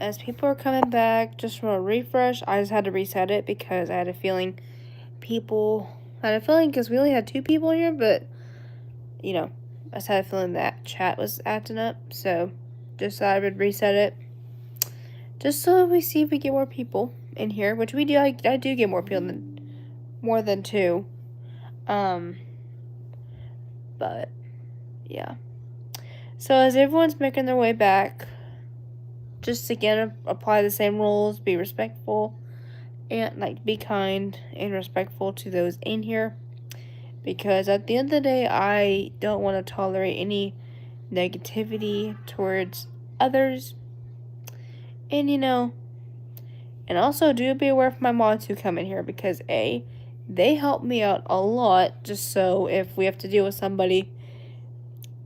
as people are coming back, just from a refresh, I just had to reset it because I had a feeling because we only had 2 people here, but, I just had a feeling that chat was acting up, so just thought I would reset it. Just so we see if we get more people in here, which we do. I do get more than 2. But, yeah. So as everyone's making their way back, just again apply the same rules, be respectful, and be kind and respectful to those in here. Because at the end of the day, I don't want to tolerate any negativity towards others. And and also do be aware of my mods who come in here because they help me out a lot, just so if we have to deal with somebody,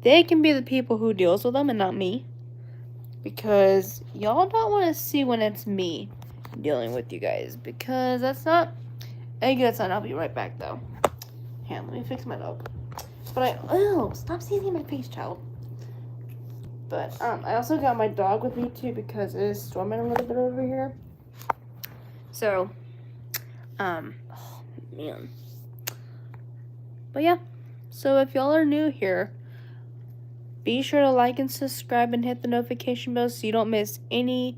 they can be the people who deals with them and not me. Because y'all don't want to see when it's me dealing with you guys, because that's not a good sign. I'll be right back though. Let me fix my dog. But stop sneezing in my face, child. But I also got my dog with me too because it is storming a little bit over here. So, oh man. But yeah, so if y'all are new here, be sure to like and subscribe and hit the notification bell so you don't miss any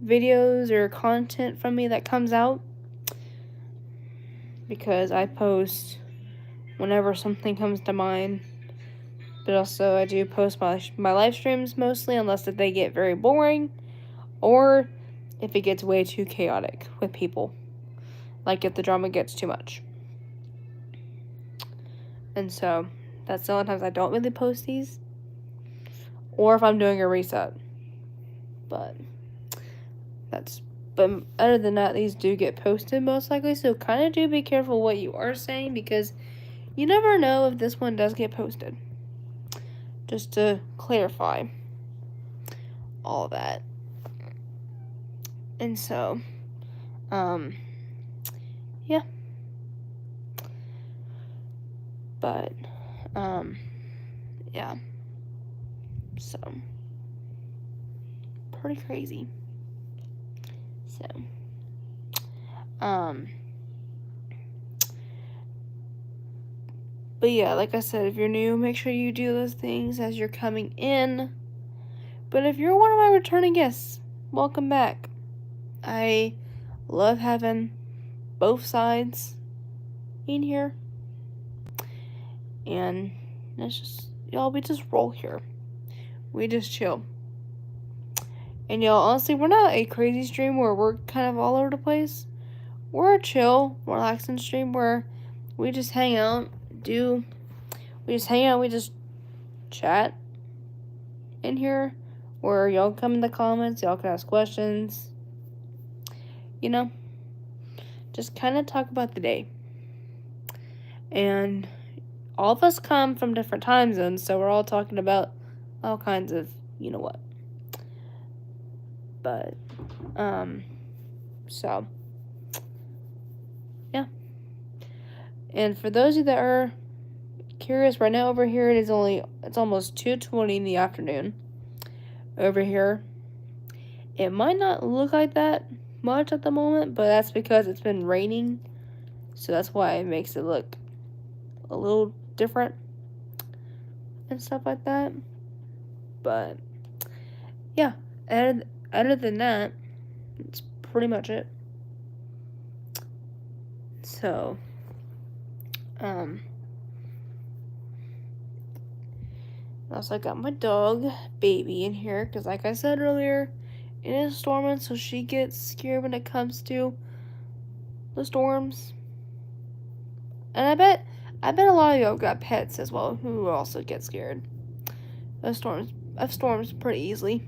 videos or content from me that comes out. Because I post whenever something comes to mind. But also I do post my live streams mostly, unless if they get very boring or if it gets way too chaotic with people. Like if the drama gets too much. And so that's the only times I don't really post these. Or if I'm doing a reset. But other than that, these do get posted most likely. So kind of do be careful what you are saying, because you never know if this one does get posted. Just to clarify all that. And so, yeah. But, yeah. So, pretty crazy. So, but yeah, like I said, if you're new, make sure you do those things as you're coming in. But if you're one of my returning guests, welcome back. I love having both sides in here. And it's just, we just roll here. We just chill. And y'all, honestly, we're not a crazy stream where we're kind of all over the place. We're a chill, relaxing stream where we just hang out, we just chat in here, where y'all come in the comments, y'all can ask questions, just kind of talk about the day. And all of us come from different time zones, so we're all talking about all kinds of what. But so yeah. And for those of you that are curious, right now over here it's almost 2:20 in the afternoon over here. It might not look like that much at the moment, but that's because it's been raining, so that's why it makes it look a little different and stuff like that. But yeah, other than that, it's pretty much it. So also I got my dog Baby in here because, like I said earlier, it is storming, so she gets scared when it comes to the storms. And I bet a lot of y'all got pets as well who also get scared of storms pretty easily.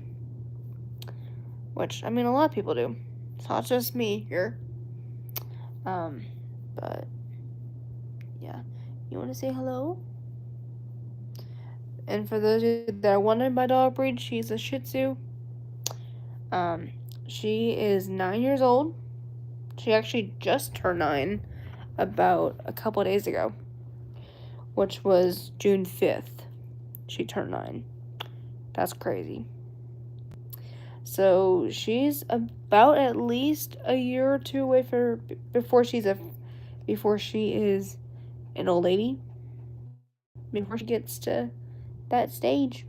Which, a lot of people do. It's not just me here. But yeah. You want to say hello? And for those of you that are wondering my dog breed, she's a Shih Tzu. She is 9 years old. She actually just turned 9 about a couple of days ago, which was June 5th. She turned 9. That's crazy. So she's about at least a year or two away before before she is an old lady. Before she gets to that stage.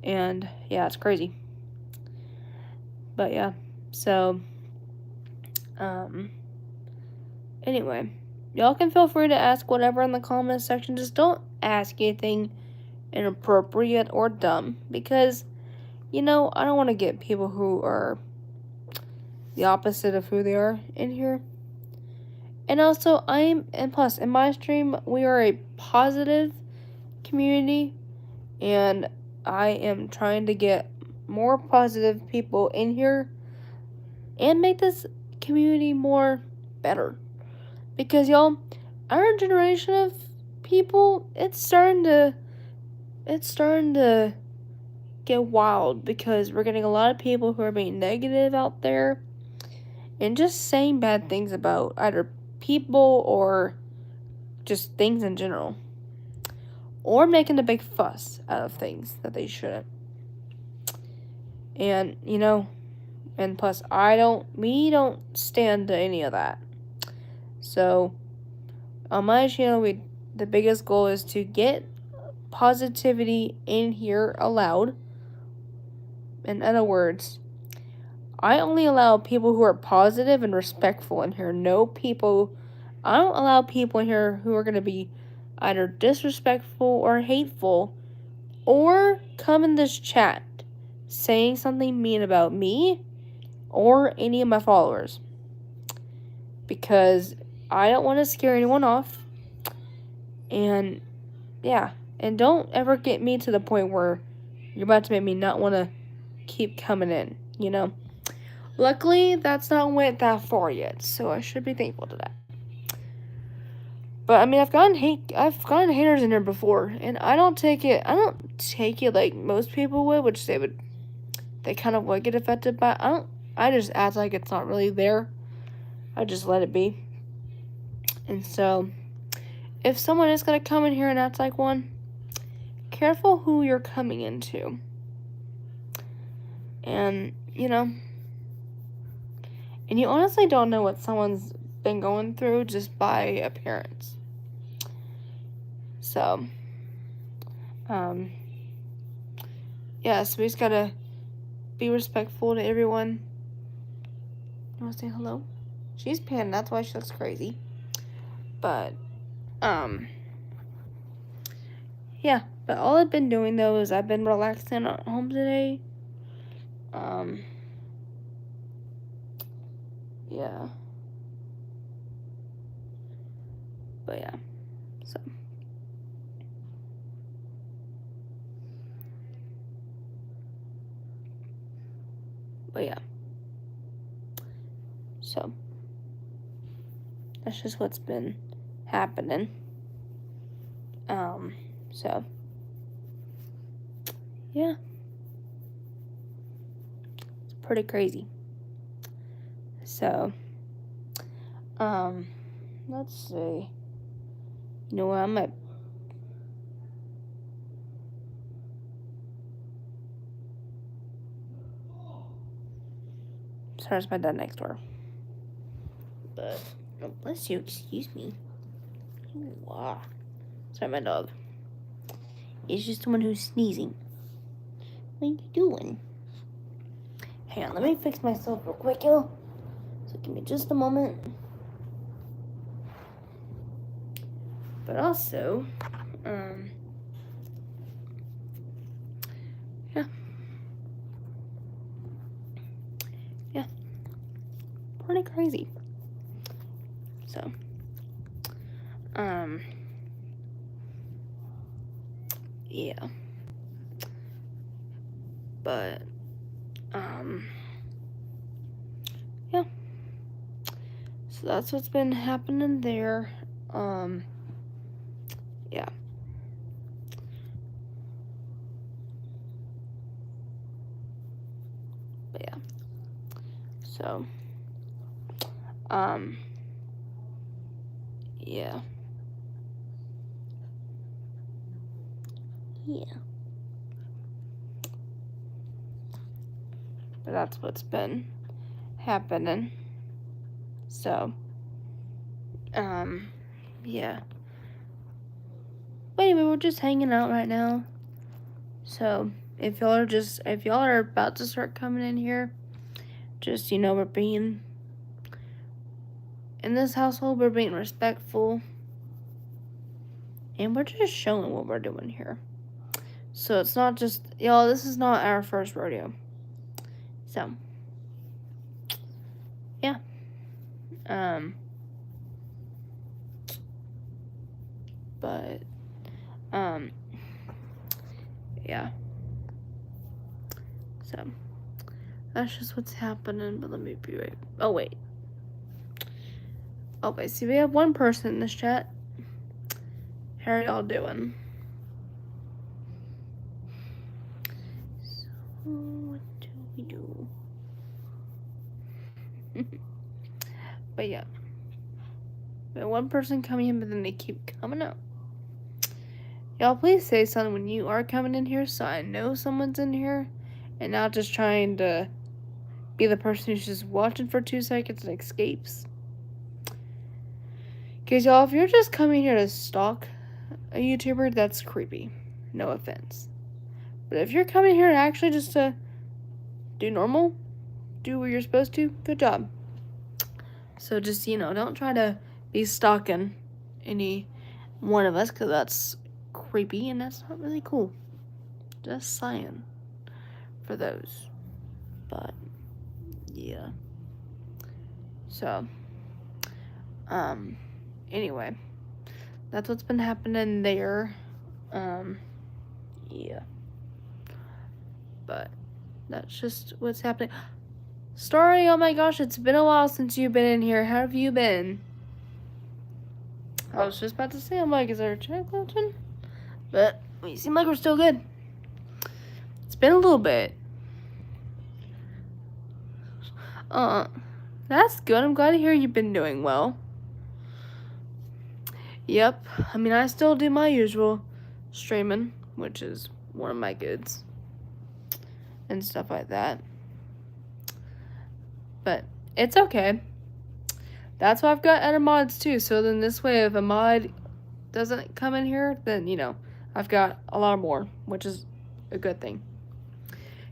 And yeah, it's crazy. But yeah, so anyway, y'all can feel free to ask whatever in the comments section. Just don't ask anything inappropriate or dumb, because I don't want to get people who are the opposite of who they are in here. And also, and plus, in my stream, we are a positive community, and I am trying to get more positive people in here and make this community more better. Because y'all, our generation of people, it's starting to get wild, because we're getting a lot of people who are being negative out there and just saying bad things about either people or just things in general, or making a big fuss out of things that they shouldn't. And and plus, we don't stand to any of that. So on my channel, the biggest goal is to get positivity in here allowed. In other words, I only allow people who are positive and respectful in here. I don't allow people in here who are going to be either disrespectful or hateful, or come in this chat saying something mean about me or any of my followers. Because I don't want to scare anyone off. And yeah, and don't ever get me to the point where you're about to make me not want to keep coming in, Luckily, that's not went that far yet, so I should be thankful to that. But I mean, I've gotten haters in here before, and I don't take it like most people would, which they kind of would get affected by. I just act like it's not really there. I just let it be. And so, if someone is gonna come in here and act like one, careful who you're coming into. And and you honestly don't know what someone's been going through just by appearance. So, yeah, so we just gotta be respectful to everyone. You wanna say hello? She's panting, that's why she looks crazy. But, yeah, but all I've been doing, though, is I've been relaxing at home today. Yeah. But, yeah, so. But, yeah. So, that's just what's been happening. So, yeah. It's pretty crazy. So, let's see. You know what, I'm at... Sorry, it's my dad next door. But, oh, bless you, excuse me. Wow. Sorry, my dog. It's just someone who's sneezing. What are you doing? Hang on, let me fix myself real quick, yo. So give me just a moment. But also, yeah. Yeah. Pretty crazy. So, yeah. But, yeah. So that's what's been happening there. Yeah. But yeah. So, yeah. Yeah. But that's what's been happening. So, yeah. But anyway, we're just hanging out right now. So, if y'all are about to start coming in here, just, we're being, in this household, we're being respectful. And we're just showing what we're doing here. So, it's not just, y'all, this is not our first rodeo. So, yeah. But, yeah. So, that's just what's happening. But let me be right. Oh, wait. See, we have one person in this chat. How are y'all doing? So, what do we do? But yeah. We have one person coming in, but then they keep coming out. Y'all, please say something when you are coming in here so I know someone's in here and not just trying to be the person who's just watching for 2 seconds and escapes. Because, y'all, if you're just coming here to stalk a YouTuber, that's creepy. No offense. But if you're coming here actually just to do normal, do what you're supposed to, good job. So just, don't try to be stalking any one of us, because that's creepy and that's not really cool. Just saying. For those. But, yeah. So, anyway. That's what's been happening there. Yeah. But, that's just what's happening. Story, oh my gosh, it's been a while since you've been in here. How have you been? I was just about to say, I'm like, is there a chat glitching? But we seem like we're still good. It's been a little bit. That's good. I'm glad to hear you've been doing well. Yep. I mean, I still do my usual streaming, which is one of my goods. And stuff like that. But it's okay. That's why I've got other mods too. So then this way, if a mod doesn't come in here, then, I've got a lot more, which is a good thing.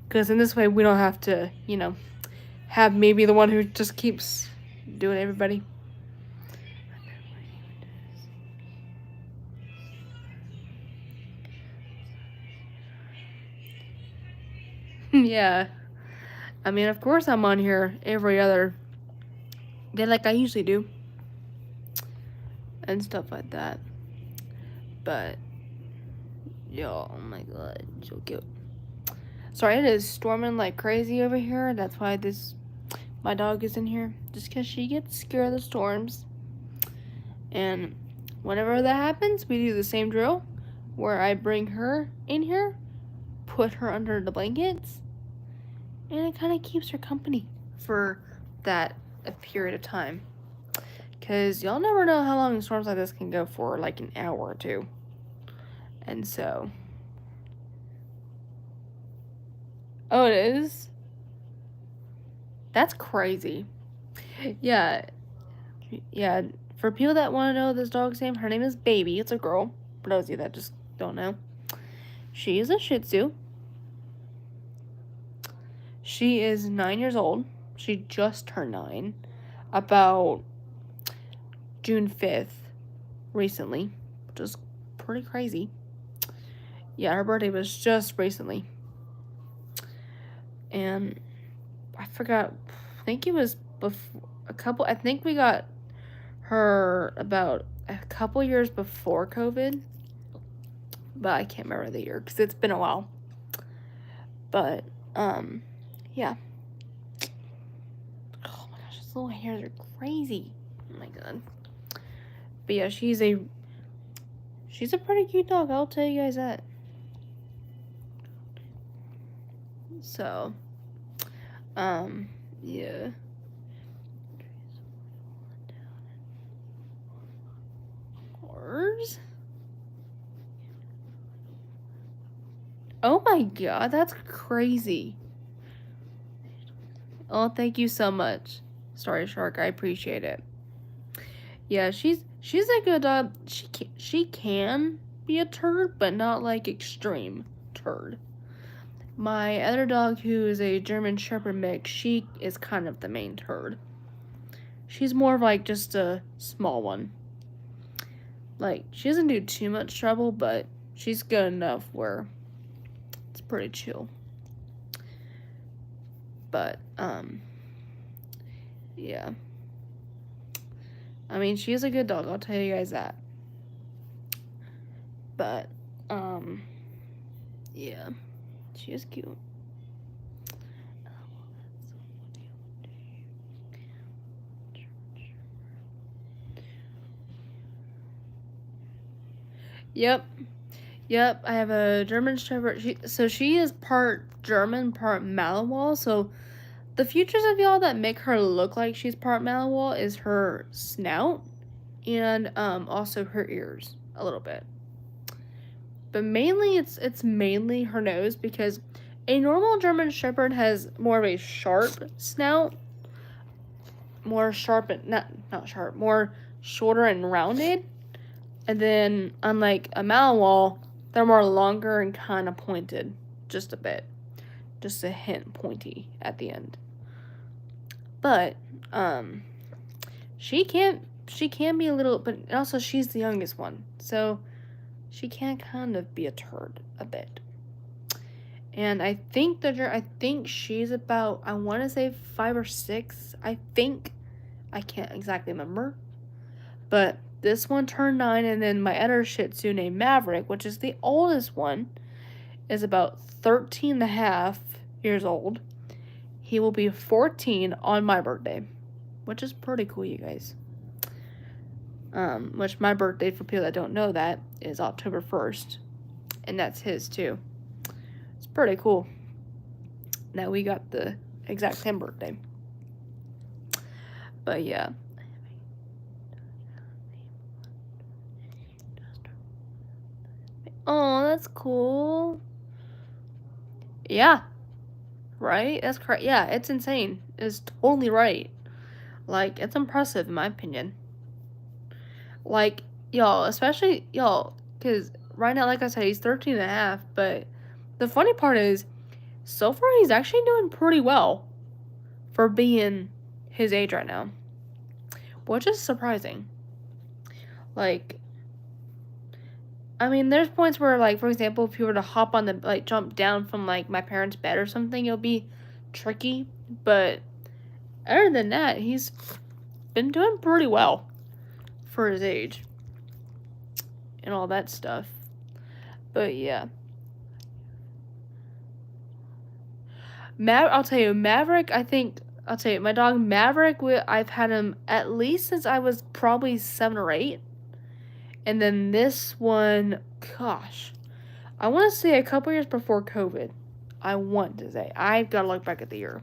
Because in this way, we don't have to, have maybe the one who just keeps doing everybody. Yeah. I mean, of course I'm on here every other day like I usually do. And stuff like that. But, yo, oh my god, so cute. Sorry, it is storming like crazy over here. That's why my dog is in here. Just because she gets scared of the storms. And whenever that happens, we do the same drill. Where I bring her in here, put her under the blankets, and it kind of keeps her company for a period of time. Because y'all never know how long storms like this can go for, like an hour or two. And so... Oh, it is? That's crazy. Yeah. Yeah. For people that want to know this dog's name, her name is Baby. It's a girl. For those of you that just don't know. She is a Shih Tzu. She is 9 years old. She just turned 9. About June 5th. Recently. Which is pretty crazy. Yeah, her birthday was just recently. And I forgot. I think it was I think we got her about a couple years before COVID. But I can't remember the year because it's been a while. But, yeah. Oh my gosh, those little hairs are crazy. Oh my god. But yeah, she's a pretty cute dog, I'll tell you guys that. So, yeah. Cars? Oh my god, that's crazy. Oh, thank you so much, Story Shark. I appreciate it. Yeah, she's a good she can be a turd, but not like extreme turd. My other dog, who is a German Shepherd mix, she is kind of the main turd. She's more of like just a small one. Like, she doesn't do too much trouble, but she's good enough where it's pretty chill. But, yeah. I mean, she is a good dog, I'll tell you guys that. But, yeah. She is cute. Yep. Yep, I have a German Shepherd. She is part German, part Malinois. So the features of y'all that make her look like she's part Malinois is her snout and also her ears a little bit. But mainly it's mainly her nose, because a normal German Shepherd has more of a sharp snout, more sharp and not sharp, more shorter and rounded. And then unlike a Malinois, they're more longer and kind of pointed, just a bit, just a hint pointy at the end. But she can be a little, but also she's the youngest one, so she can kind of be a turd a bit. And I think she's about, I want to say 5 or 6. I think, I can't exactly remember, but this one turned 9, and then my other Shih Tzu named Maverick, which is the oldest one, is about 13 and a half years old. He will be 14 on my birthday, which is pretty cool, you guys. Which my birthday, for people that don't know that, is October 1st, and that's his too. It's pretty cool. Now we got the exact same birthday. But yeah. Oh, that's cool. Yeah. Right? That's correct. Yeah, it's insane. It's totally right. Like, it's impressive in my opinion. Like, y'all, especially y'all, because right now, like I said, he's 13 and a half, but the funny part is, so far he's actually doing pretty well for being his age right now, which is surprising. Like, I mean, there's points where, like, for example, if you were to hop on the, like, jump down from, like, my parents' bed or something, it'll be tricky. But other than that, he's been doing pretty well for his age and all that stuff. But yeah. I'll tell you, Maverick, I'll tell you, my dog Maverick, I've had him at least since I was probably 7 or 8. And then this one, gosh, I want to say a couple years before COVID. I want to say. I've got to look back at the year.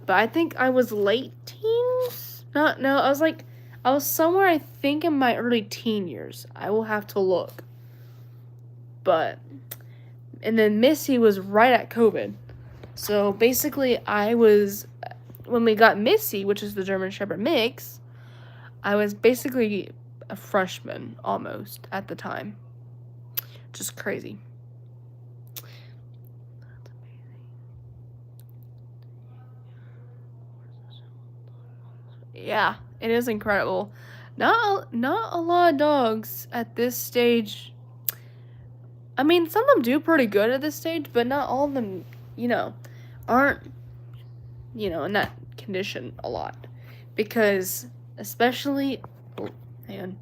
But I think I was late teens? I was somewhere, I think, in my early teen years. I will have to look. But, and then Missy was right at COVID. So basically, when we got Missy, which is the German Shepherd mix, I was basically a freshman almost at the time. Just crazy. Yeah, it is incredible. Not a lot of dogs at this stage. I mean, some of them do pretty good at this stage, but not all of them, aren't, in that condition a lot. Because, especially, and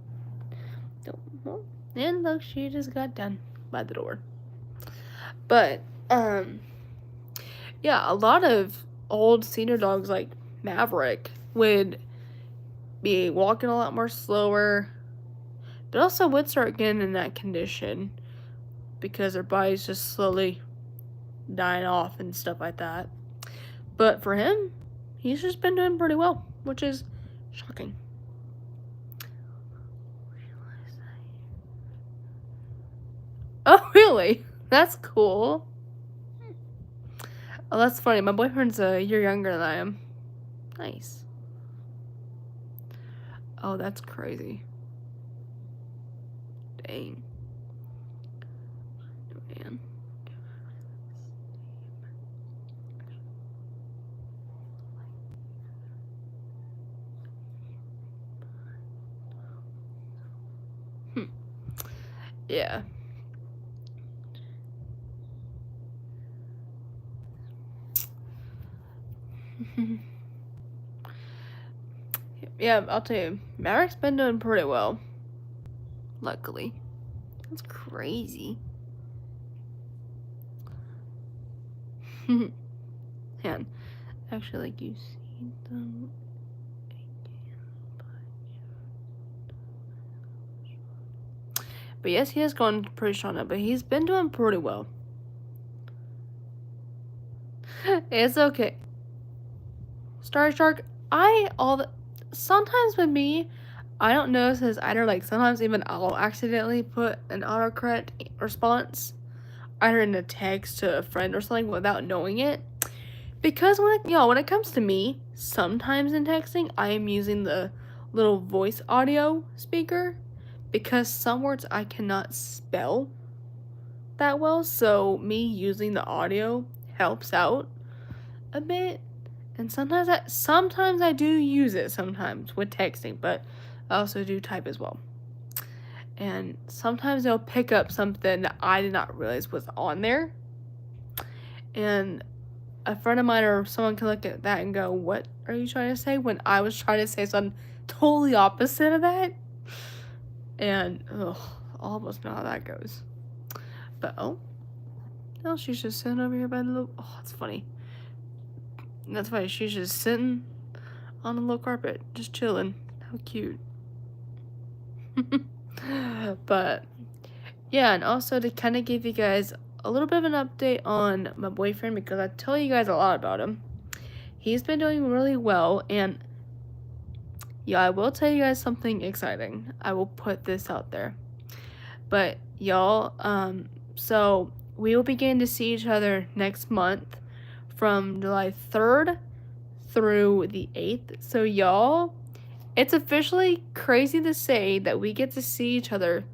look, she just got done by the door. But, yeah, a lot of old senior dogs like Maverick would be walking a lot more slower, but also would start getting in that condition because their body's just slowly dying off and stuff like that. But for him, he's just been doing pretty well, which is shocking. Oh, really? That's cool. Oh, that's funny. My boyfriend's a year younger than I am. Nice. Oh, that's crazy. Dang. Man. Yeah. Yeah, I'll tell you, Maverick's been doing pretty well. Luckily. That's crazy. Man, actually, like, you see them again, but yes, he has gone pretty strong now, but he's been doing pretty well. It's okay. Star Shark, sometimes with me, I don't notice it's either like sometimes even I'll accidentally put an autocorrect response either in a text to a friend or something without knowing it. Because when it comes to me, sometimes in texting I am using the little voice audio speaker because some words I cannot spell that well, so me using the audio helps out a bit. And sometimes I do use it sometimes with texting, but I also do type as well. And sometimes they'll pick up something that I did not realize was on there. And a friend of mine or someone can look at that and go, "What are you trying to say?" When I was trying to say something totally opposite of that. And almost know how that goes. But no, she's just sitting over here by the little. Oh, it's funny. That's why she's just sitting on the little carpet, just chilling. How cute. But yeah, and also to kind of give you guys a little bit of an update on my boyfriend, because I tell you guys a lot about him. He's been doing really well, and yeah, I will tell you guys something exciting. I will put this out there. But y'all, so we will begin to see each other next month from July 3rd through the 8th. So y'all, it's officially crazy to say that we get to see each other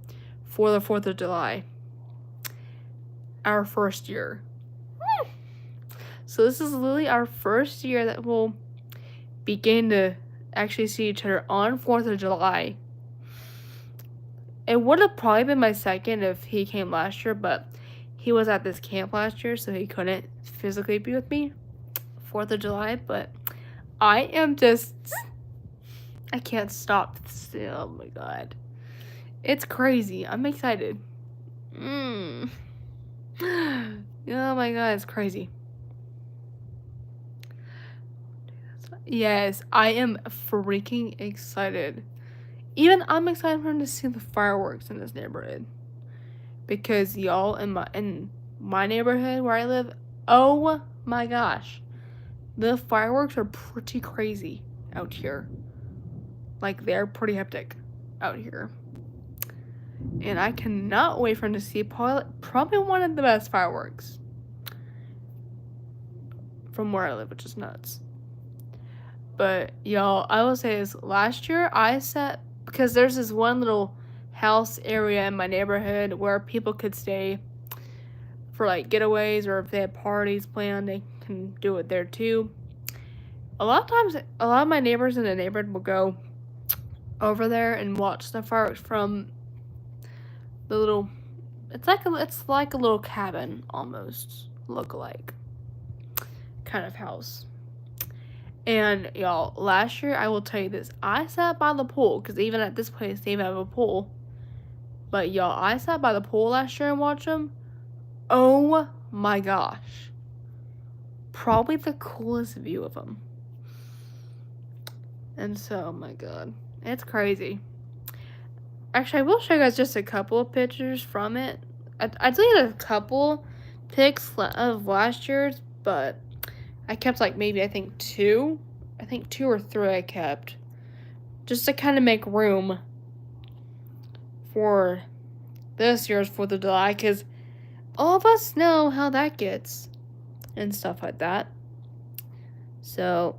for the 4th of July. Our first year. So this is literally our first year that we'll begin to actually see each other on 4th of July. It would have probably been my second if he came last year, but he was at this camp last year, so he couldn't physically be with me 4th of July. But I can't stop still. Oh my god. It's crazy. I'm excited. Oh my god, it's crazy. Yes, I am freaking excited. Even I'm excited for him to see the fireworks in this neighborhood. Because y'all, in my neighborhood where I live, oh my gosh. The fireworks are pretty crazy out here. Like, they're pretty hectic out here. And I cannot wait for him to see probably one of the best fireworks from where I live, which is nuts. But y'all, I will say this, last year because there's this one little house area in my neighborhood where people could stay for like getaways, or if they had parties planned, they can do it there too. A lot of times, a lot of my neighbors in the neighborhood will go over there and watch the fireworks from the little, it's like a little cabin almost, look-alike kind of house. And y'all, last year, I will tell you this, I sat by the pool, because even at this place, they even have a pool. But y'all, I sat by the pool last year and watched them. Oh my gosh. Probably the coolest view of them. And so, oh my god. It's crazy. Actually, I will show you guys just a couple of pictures from it. I deleted a couple pics of last year's, but I kept like maybe I think two or three I kept. Just to kind of make room for this year's 4th of July, because all of us know how that gets. and stuff like that. So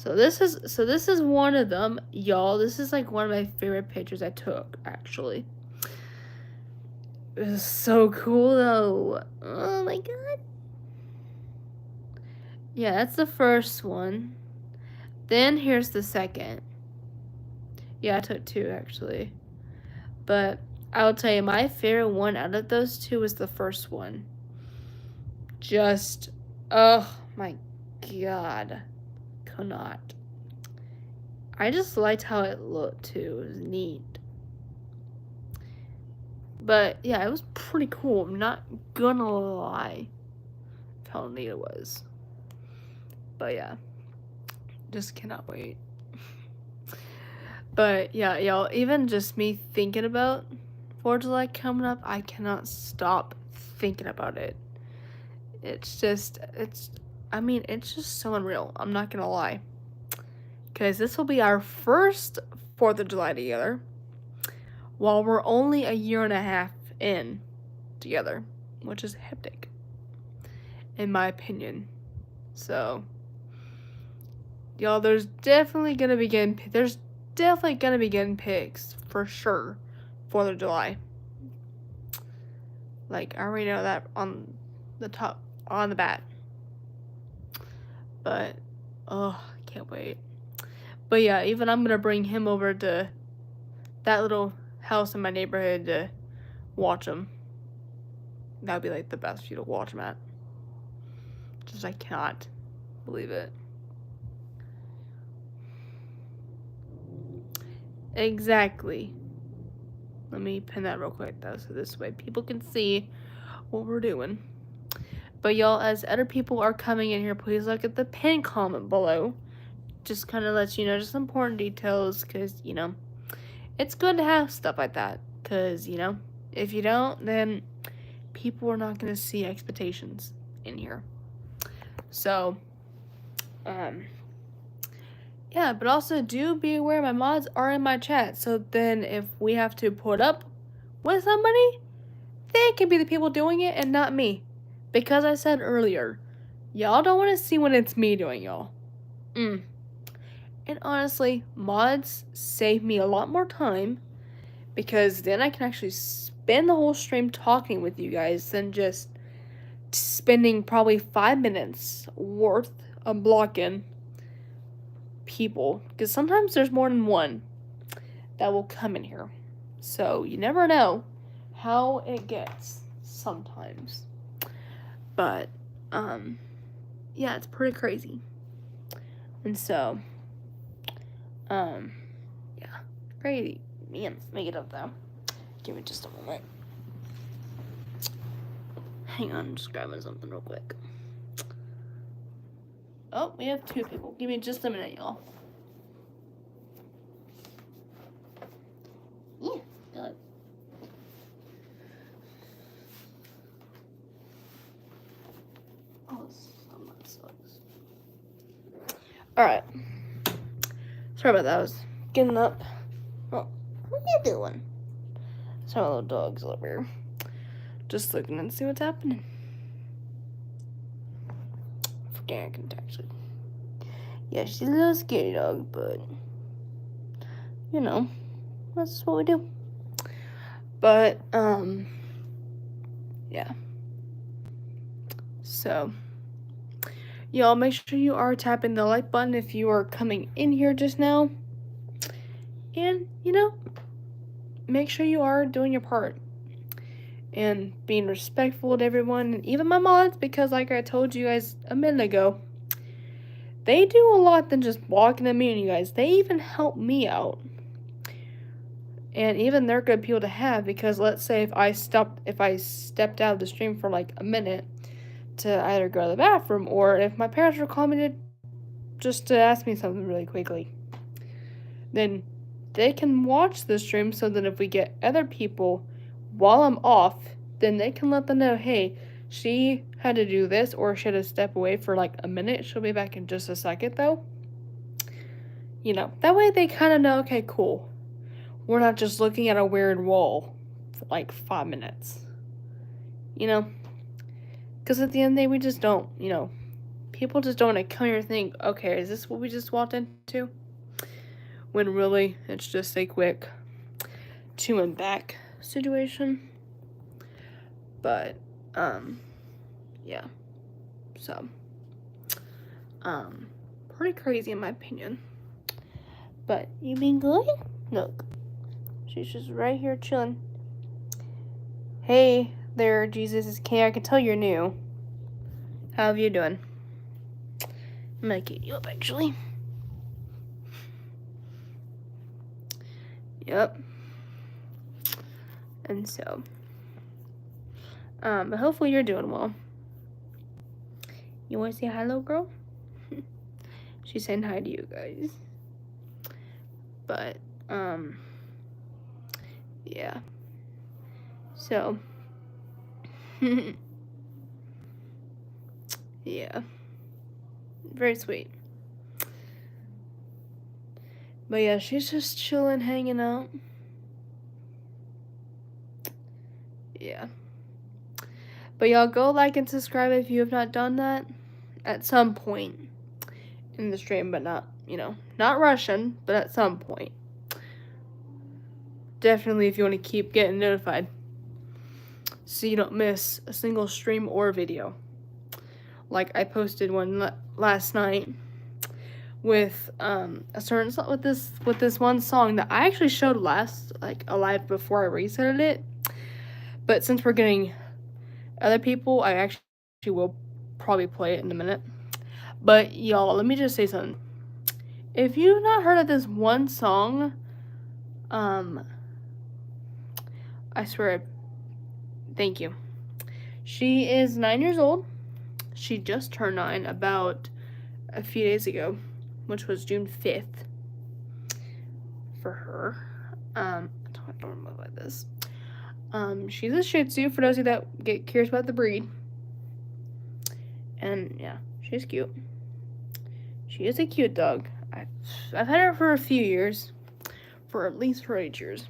this is one of them, y'all. This is like one of my favorite pictures I took, actually. It was so cool though. Oh my god. Yeah, that's the first one. Then here's the second. Yeah, I took two actually. But I'll tell you, my favorite one out of those two was the first one. Just, oh my god. Cannot. I just liked how it looked too. It was neat. But yeah, it was pretty cool. I'm not gonna lie how neat it was. But yeah, just cannot wait. But yeah, y'all, even just me thinking about 4th of July coming up, I cannot stop thinking about it. It's just so unreal. I'm not gonna lie. Because this will be our first 4th of July together, while we're only a year and a half in together, which is hectic, in my opinion. So, y'all, there's definitely gonna be getting pics for sure. 4th of July. Like, I already know that on the bat. But, oh, I can't wait. But yeah, even I'm gonna bring him over to that little house in my neighborhood to watch him. That would be like the best view to watch him at. Just, I cannot believe it. Exactly. Let me pin that real quick though, so this way people can see what we're doing. But y'all, as other people are coming in here, please look at the pin comment below. Just kind of lets you know just important details, because, you know, it's good to have stuff like that. Because, you know, if you don't, then people are not going to see expectations in here. So, yeah, but also do be aware my mods are in my chat. So then if we have to put up with somebody, they can be the people doing it and not me. Because I said earlier, y'all don't want to see when it's me doing y'all. And honestly, mods save me a lot more time, because then I can actually spend the whole stream talking with you guys than just spending probably 5 minutes worth of blocking people. Because sometimes there's more than one that will come in here. So you never know how it gets sometimes. But, yeah, it's pretty crazy. And so, yeah, crazy. Man, make it up though. Give me just a moment. Hang on, I'm just grabbing something real quick. Oh, we have 2 people. Give me just a minute, y'all. Yeah, good. Oh, that sucks. Alright. Sorry about that. I was getting up. Oh, what are you doing? Sorry, my little dog's over here. Just looking and see what's happening. Forgetting I can actually. Yeah, she's a little scary dog, but you know, that's what we do. But yeah. So, y'all, make sure you are tapping the like button if you are coming in here just now. And, you know, make sure you are doing your part and being respectful to everyone, and even my mods, because like I told you guys a minute ago, they do a lot than just walking to me and you guys. They even help me out. And even they're good people to have, because let's say if I stepped out of the stream for like a minute to either go to the bathroom, or if my parents were calling me just to ask me something really quickly, then they can watch the stream, so that if we get other people while I'm off, then they can let them know, hey, she had to do this, or she had to step away for like a minute. She'll be back in just a second though. You know, that way they kind of know, okay, cool. We're not just looking at a weird wall for like 5 minutes. You know? Because at the end of the day, we just don't, people just don't want to come here and think, okay, is this what we just walked into? When really, it's just a quick to and back situation. But, yeah. So, pretty crazy in my opinion. But, you been good? Look. She's just right here chilling. Hey there, Jesus is King. I can tell you're new. How have you doing? I'm gonna get you up, actually. Yep. And so, but hopefully you're doing well. You want to say hello, girl? She's saying hi to you guys. But, yeah. So, yeah. Very sweet. But yeah, she's just chilling, hanging out. Yeah. But y'all go like and subscribe if you have not done that at some point in the stream, but not, not rushing, but at some point. Definitely if you want to keep getting notified so you don't miss a single stream or video. Like I posted one last night with a certain song, with this one song that I actually showed live before I resetted it. But since we're getting other people, I actually will probably play it in a minute. But y'all, let me just say something. If you've not heard of this one song, I swear, thank you. She is 9 years old. She just turned 9 about a few days ago, which was June 5th for her. I don't remember like this. She's a Shih Tzu, for those of you that get curious about the breed. And yeah, she's cute. She is a cute dog. I've had her for a few years. For at least 8 years.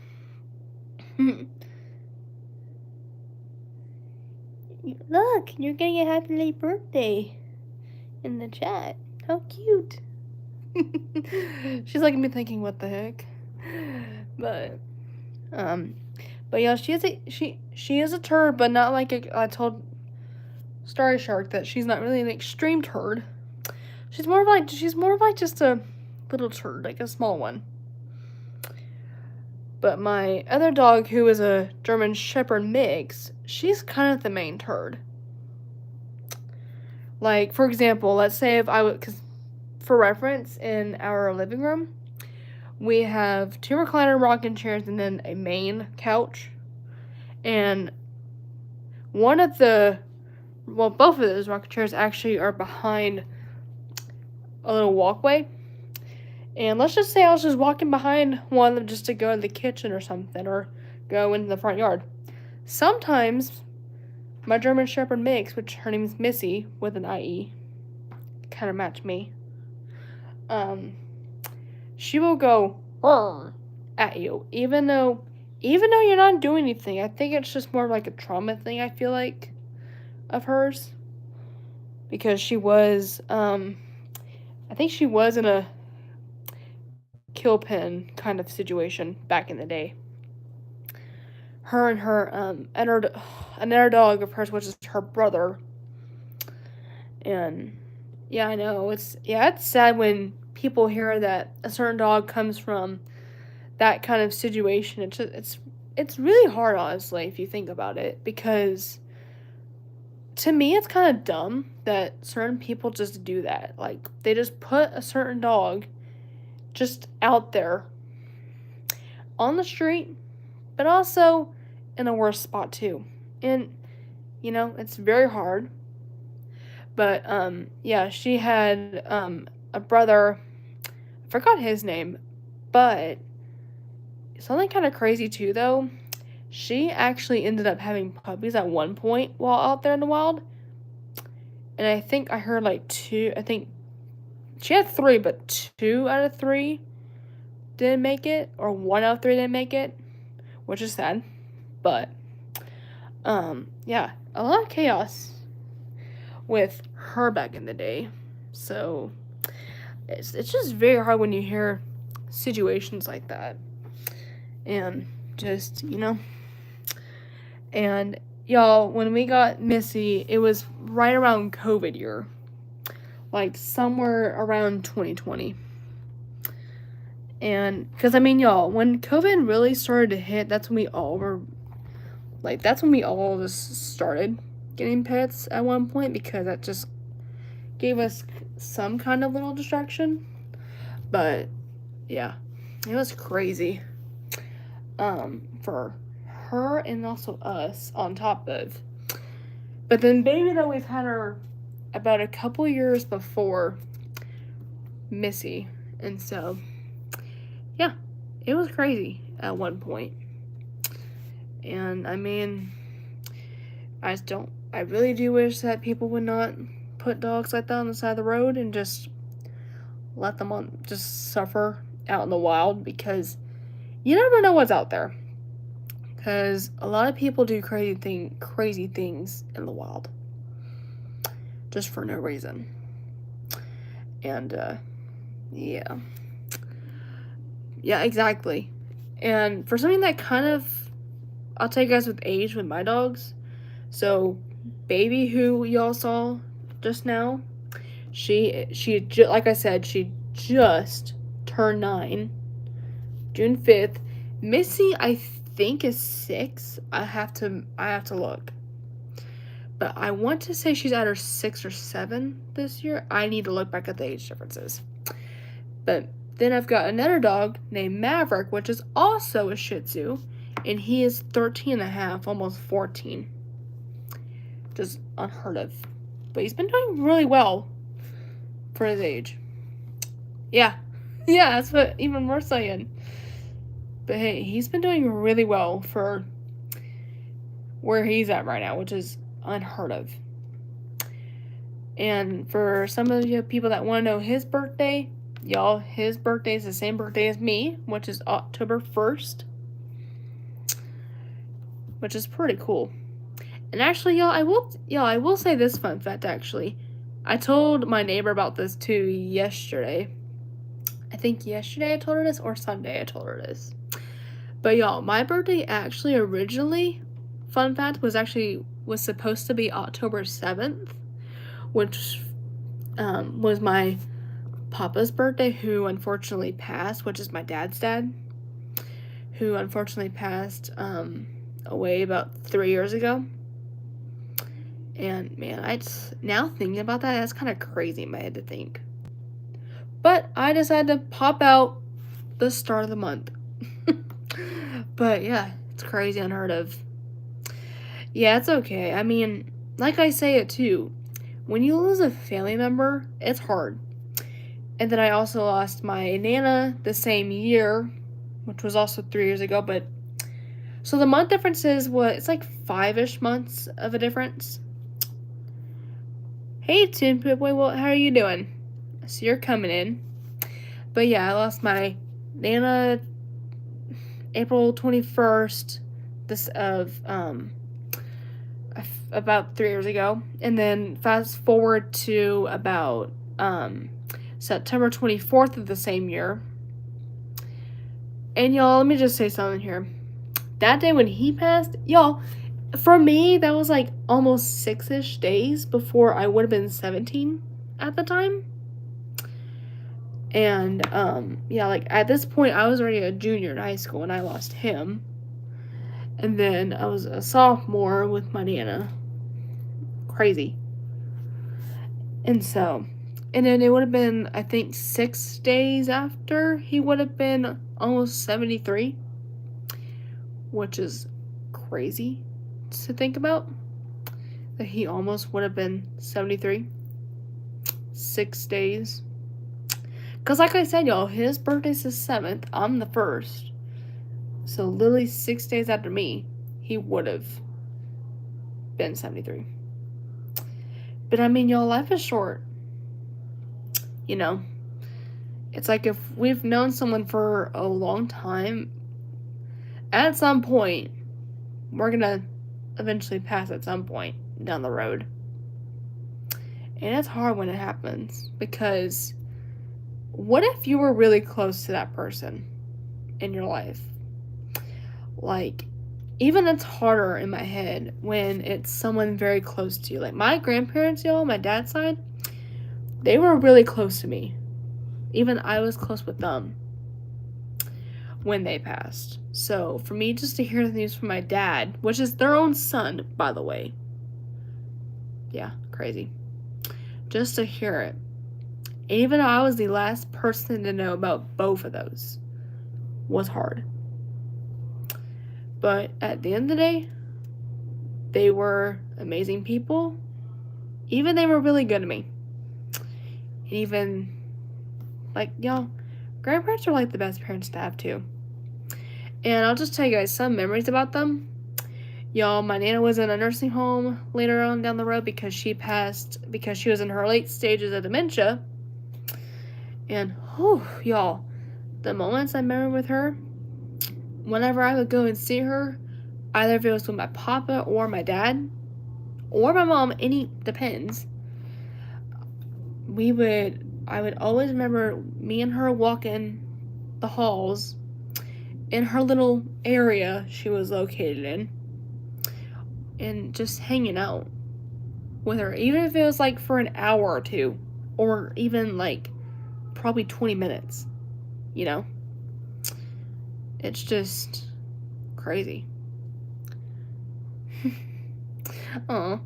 Look, you're getting a happy late birthday in the chat. How cute. She's like me thinking, what the heck? But yeah, she is a turd, but not like I told Starry Shark that she's not really an extreme turd. She's more of like just a little turd, like a small one. But my other dog, who is a German Shepherd mix, she's kind of the main turd. Like, for example, let's say if I would, because for reference, in our living room, we have 2 recliner rocking chairs and then a main couch. And both of those rocking chairs actually are behind a little walkway. And let's just say I was just walking behind one of them just to go to the kitchen or something, or go into the front yard. Sometimes my German Shepherd mix, which her name is Missy with an IE, kind of match me. She will go at you, even though you're not doing anything. I think it's just more like a trauma thing, I feel like, of hers. Because she was, I think she was in a kill pen kind of situation back in the day. Her and her, another dog of hers, which is her brother. And, yeah, I know, it's sad when people hear that a certain dog comes from that kind of situation. It's really hard, honestly, if you think about it, because to me it's kind of dumb that certain people just do that. Like, they just put a certain dog just out there on the street, but also in a worse spot too. And it's very hard. But yeah, she had a brother, I forgot his name, but something kind of crazy too, though. She actually ended up having puppies at one point while out there in the wild. And I think I heard like 2, I think she had 3, but 2 out of 3 didn't make it, or 1 out of 3 didn't make it, which is sad. But yeah, a lot of chaos with her back in the day. So it's just very hard when you hear situations like that. And just, and y'all, when we got Missy, it was right around COVID year. Like somewhere around 2020. And because y'all, when COVID really started to hit, that's when we all just started getting pets at one point, because that just gave us some kind of little distraction. But yeah, it was crazy for her and also us on top of. But then baby, though, we've had her about a couple years before Missy, and so yeah, it was crazy at one point. And I really do wish that people would not put dogs like that on the side of the road and just let them just suffer out in the wild, because you never know what's out there. Because a lot of people do crazy things in the wild, just for no reason. And yeah, exactly. And for something that kind of, I'll tell you guys with age with my dogs. So baby, who y'all saw just now, she like I said, she just turned 9, June 5th. Missy, I think, is 6. I have to look, but I want to say she's either 6 or 7 this year. I need to look back at the age differences. But then I've got another dog named Maverick, which is also a Shih Tzu, and he is 13 and a half, almost 14. Just unheard of. But he's been doing really well for his age. Yeah, that's what even we're saying. But hey, he's been doing really well for where he's at right now, which is unheard of. And for some of you people that want to know his birthday, y'all, his birthday is the same birthday as me, which is October 1st. Which is pretty cool. And actually, y'all, I will say this fun fact, actually. I told my neighbor about this too yesterday. I think yesterday I told her this, or Sunday I told her this. But y'all, my birthday actually originally, fun fact, was supposed to be October 7th, which was my papa's birthday, who unfortunately passed, which is my dad's dad, who unfortunately passed away about 3 years ago. And man, now thinking about that, that's kind of crazy in my head to think. But I decided to pop out the start of the month. But yeah, it's crazy, unheard of. Yeah, it's okay. Like I say it too, when you lose a family member, it's hard. And then I also lost my Nana the same year, which was also 3 years ago. But so the month difference is it's like 5-ish months of a difference. Hey, Tin Boy, well, how are you doing? So you're coming in. But yeah, I lost my Nana April 21st about 3 years ago. And then fast forward to about September 24th of the same year. And y'all, let me just say something here. That day when he passed, y'all, for me, that was like almost 6-ish days before I would have been 17 at the time. And, yeah, like, at this point, I was already a junior in high school when I lost him. And then I was a sophomore with my Nana. Crazy. And then it would have been, I think, 6 days after he would have been almost 73. Which is crazy to think about. That he almost would have been 73. 6 days. Because like I said, y'all, his birthday's the 7th. I'm the 1st. So literally 6 days after me, he would have been 73. But y'all, life is short. It's like if we've known someone for a long time, at some point, we're going to eventually pass at some point down the road. And it's hard when it happens because what if you were really close to that person in your life? Like, even it's harder in my head when it's someone very close to you. Like, my grandparents, y'all, my dad's side, they were really close to me. Even I was close with them when they passed. So, for me just to hear the news from my dad, which is their own son, by the way. Yeah, crazy. Just to hear it. Even though I was the last person to know about both of those, was hard. But at the end of the day, they were amazing people. Even they were really good to me. And even, like, y'all, grandparents are like the best parents to have too. And I'll just tell you guys some memories about them. Y'all, my Nana was in a nursing home later on down the road because she passed because she was in her late stages of dementia. And, y'all, the moments I remember with her, whenever I would go and see her, either if it was with my papa or my dad, or my mom, depends, I would always remember me and her walking the halls in her little area she was located in, and just hanging out with her, even if it was like for an hour or two, or even like probably 20 minutes, you know? It's just crazy. Oh.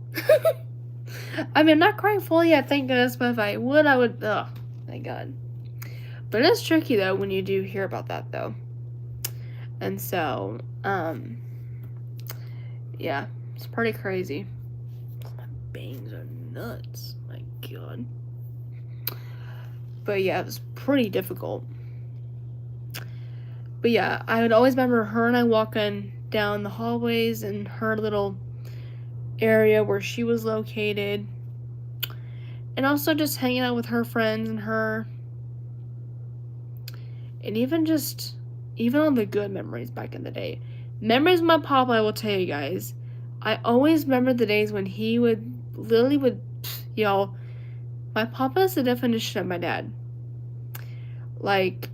I mean, I'm not crying fully yet, thank goodness, but if I would, oh, thank God. But it is tricky, though, when you do hear about that, though. And so, yeah, it's pretty crazy. My bangs are nuts. My God. But yeah, it was pretty difficult. But yeah, I would always remember her and I walking down the hallways in her little area where she was located. And also just hanging out with her friends and her. And even on the good memories back in the day. Memories of my papa, I will tell you guys. I always remember the days when he would, y'all, my papa is the definition of my dad. Like,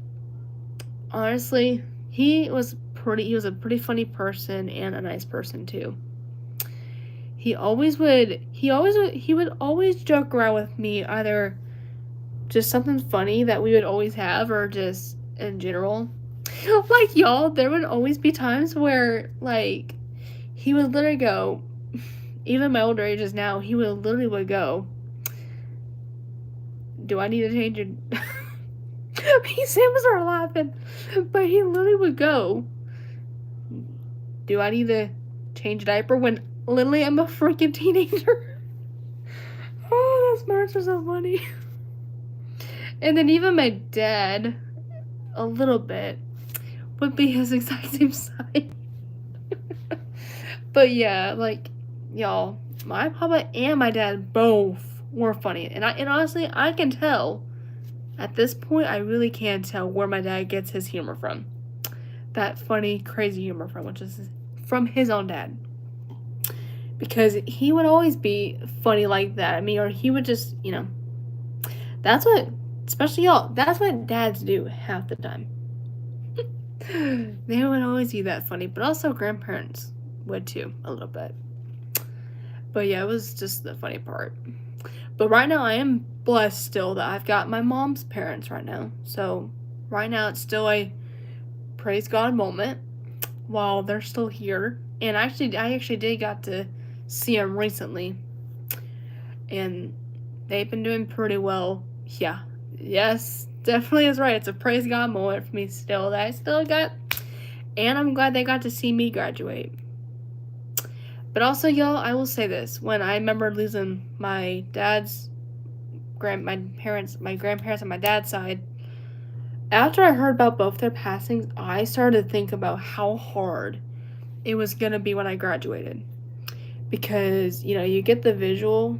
honestly, he was a pretty funny person and a nice person too. He would always joke around with me, either just something funny that we would always have or just in general. Like, y'all, there would always be times where, like, he would literally go, even my older ages now, he would literally go, do I need to change it? Me and Sam started laughing, but he literally would go, do I need to change a diaper when literally I'm a freaking teenager? Oh, those parts are so funny. And then even my dad, a little bit, would be his exact same size. But yeah, like, y'all, my papa and my dad both were funny. And honestly, I can tell, at this point, I really can tell where my dad gets his humor from. That funny, crazy humor from, which is from his own dad. Because he would always be funny like that. I mean, or he would just, that's what, especially y'all, that's what dads do half the time. They would always be that funny, but also grandparents would too, a little bit. But yeah, it was just the funny part. But right now, I am blessed still that I've got my mom's parents right now. So right now, it's still a praise God moment while they're still here. And I actually did got to see them recently. And they've been doing pretty well. Yeah. Yes, definitely is right. It's a praise God moment for me still that I still got. And I'm glad they got to see me graduate. But also, y'all, I will say this. When I remember losing my grandparents on my dad's side, after I heard about both their passings, I started to think about how hard it was going to be when I graduated. Because, you get the visual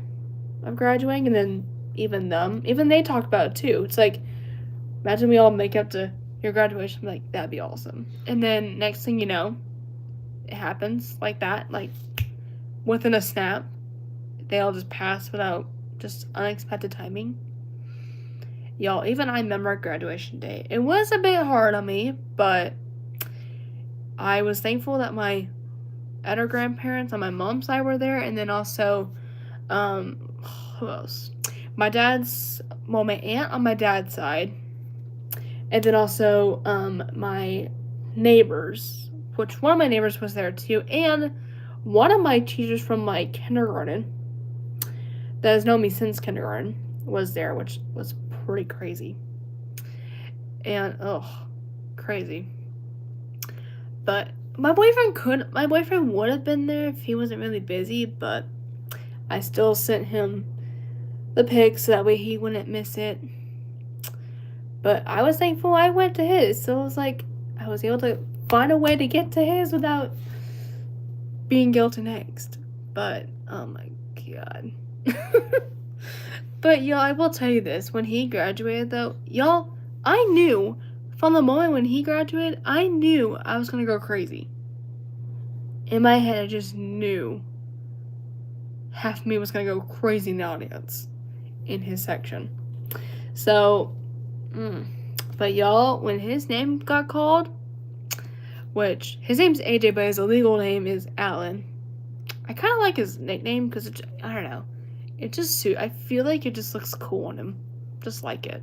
of graduating, and then even they talk about it too. It's like, imagine we all make up to your graduation. Like, that'd be awesome. And then next thing you know, it happens like that, like within a snap. They all just pass without just unexpected timing. Y'all, even I remember graduation day. It was a bit hard on me, but I was thankful that my other grandparents on my mom's side were there, and then also, who else? My aunt on my dad's side, and then also, my neighbors, which one of my neighbors was there too, and one of my teachers from my kindergarten that has known me since kindergarten was there, which was pretty crazy. And, crazy. But my boyfriend would have been there if he wasn't really busy, but I still sent him the pics so that way he wouldn't miss it. But I was thankful I went to his, so it was like I was able to find a way to get to his without being guilty next. But oh my god. But y'all, I will tell you this, when he graduated though, y'all, I knew from the moment when he graduated, I knew I was gonna go crazy. In my head, I just knew half of me was gonna go crazy in the audience in his section. So, but y'all, when his name got called, which his name's AJ, but his legal name is Alan. I kind of like his nickname because I don't know, it just I feel like it just looks cool on him, just like it,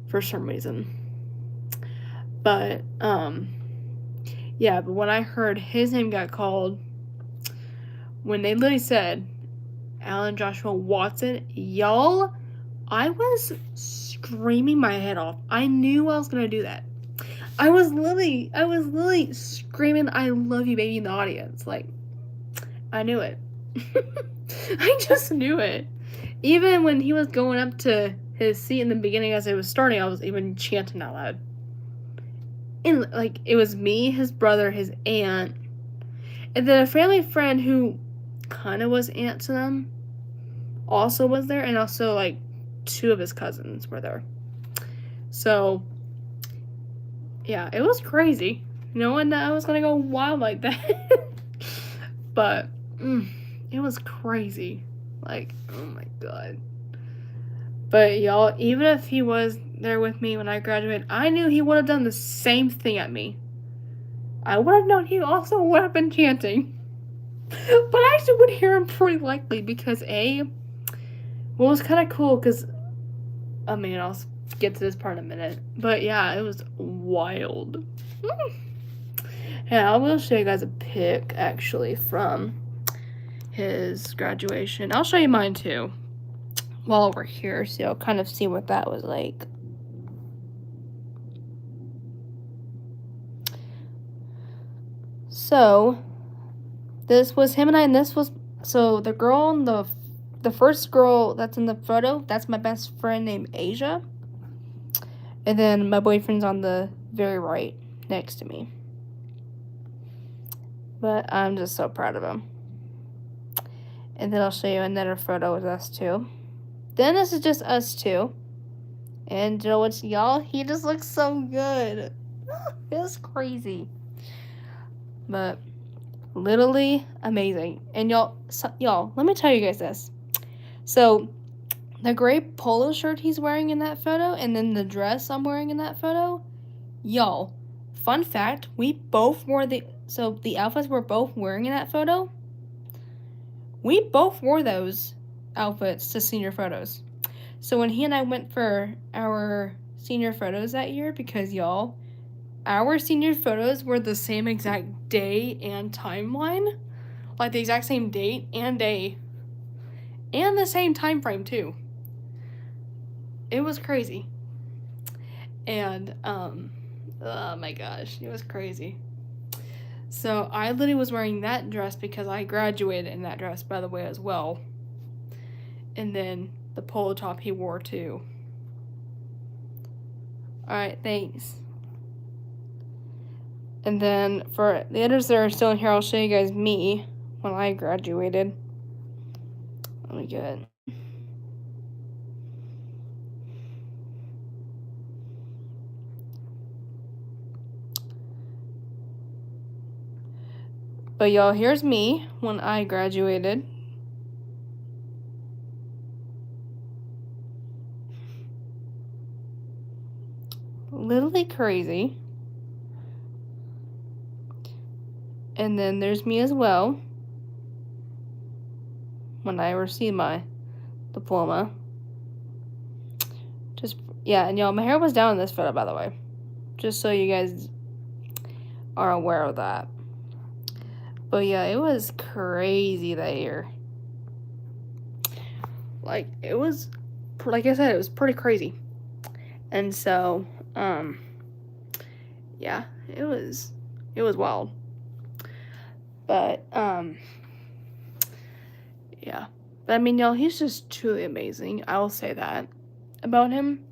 for some reason. But yeah. But when I heard his name got called, when they literally said Alan Joshua Watson, y'all, I was screaming my head off. I knew I was gonna do that. I was literally screaming, "I love you, baby," in the audience. Like, I knew it. I just knew it. Even when he was going up to his seat in the beginning as it was starting, I was even chanting out loud. And, like, it was me, his brother, his aunt, and then a family friend who kind of was aunt to them also was there, and also, like, 2 of his cousins were there. So, yeah, it was crazy. Knowing that I was gonna go wild like that. But, it was crazy. Like, oh my god. But y'all, even if he was there with me when I graduated, I knew he would have done the same thing at me. I would have known he also would have been chanting. But I actually would hear him pretty likely because what was kind of cool, because, I mean, I'll get to this part in a minute. But yeah, it was wild. Yeah, I will show you guys a pic, actually, from his graduation. I'll show you mine, too, while we're here, so you'll kind of see what that was like. So, this was him and I, and this was, so the girl, the first girl that's in the photo, that's my best friend named Asia. And then my boyfriend's on the very right, next to me. But I'm just so proud of him. And then I'll show you another photo with us two. Then this is just us two. And you know what, y'all? He just looks so good. It was crazy. But literally amazing. And y'all, let me tell you guys this. So, the gray polo shirt he's wearing in that photo, and then the dress I'm wearing in that photo, y'all, fun fact, we both wore the outfits we're both wearing in that photo, we both wore those outfits to senior photos. So when he and I went for our senior photos that year, because y'all, our senior photos were the same exact day and timeline, like the exact same date and day, and the same time frame too. It was crazy. And oh my gosh, it was crazy. So I literally was wearing that dress because I graduated in that dress, by the way, as well. And then the polo top he wore too. Alright, thanks. And then for the others that are still in here, I'll show you guys me when I graduated. Let me get it. But y'all, here's me when I graduated. literally crazy. And then there's me as well when I received my diploma. Yeah, and y'all, my hair was down in this photo, by the way. Just so you guys are aware of that. But yeah, it was crazy that year. Like, it was, like I said, it was pretty crazy. And so, yeah, it was wild. But, yeah. But I mean, y'all, he's just truly amazing. I will say that about him.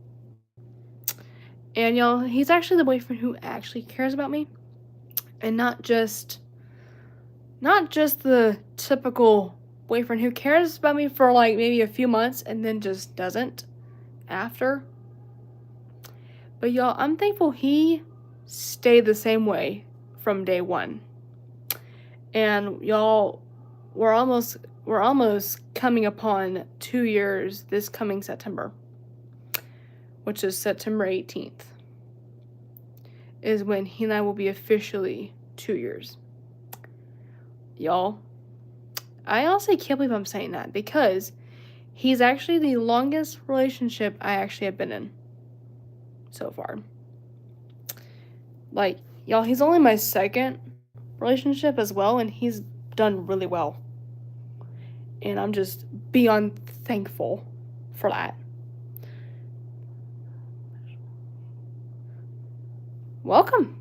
And y'all, he's actually the boyfriend who actually cares about me. And not just the typical boyfriend who cares about me for like maybe a few months and then just doesn't after. But y'all, I'm thankful he stayed the same way from day one. And y'all, we're almost coming upon 2 years this coming September, which is September 18th, is when he and I will be officially 2 years. Y'all, I honestly can't believe I'm saying that because he's actually the longest relationship I actually have been in so far. Like, y'all, he's only my second relationship as well, and he's done really well. And I'm just beyond thankful for that. Welcome.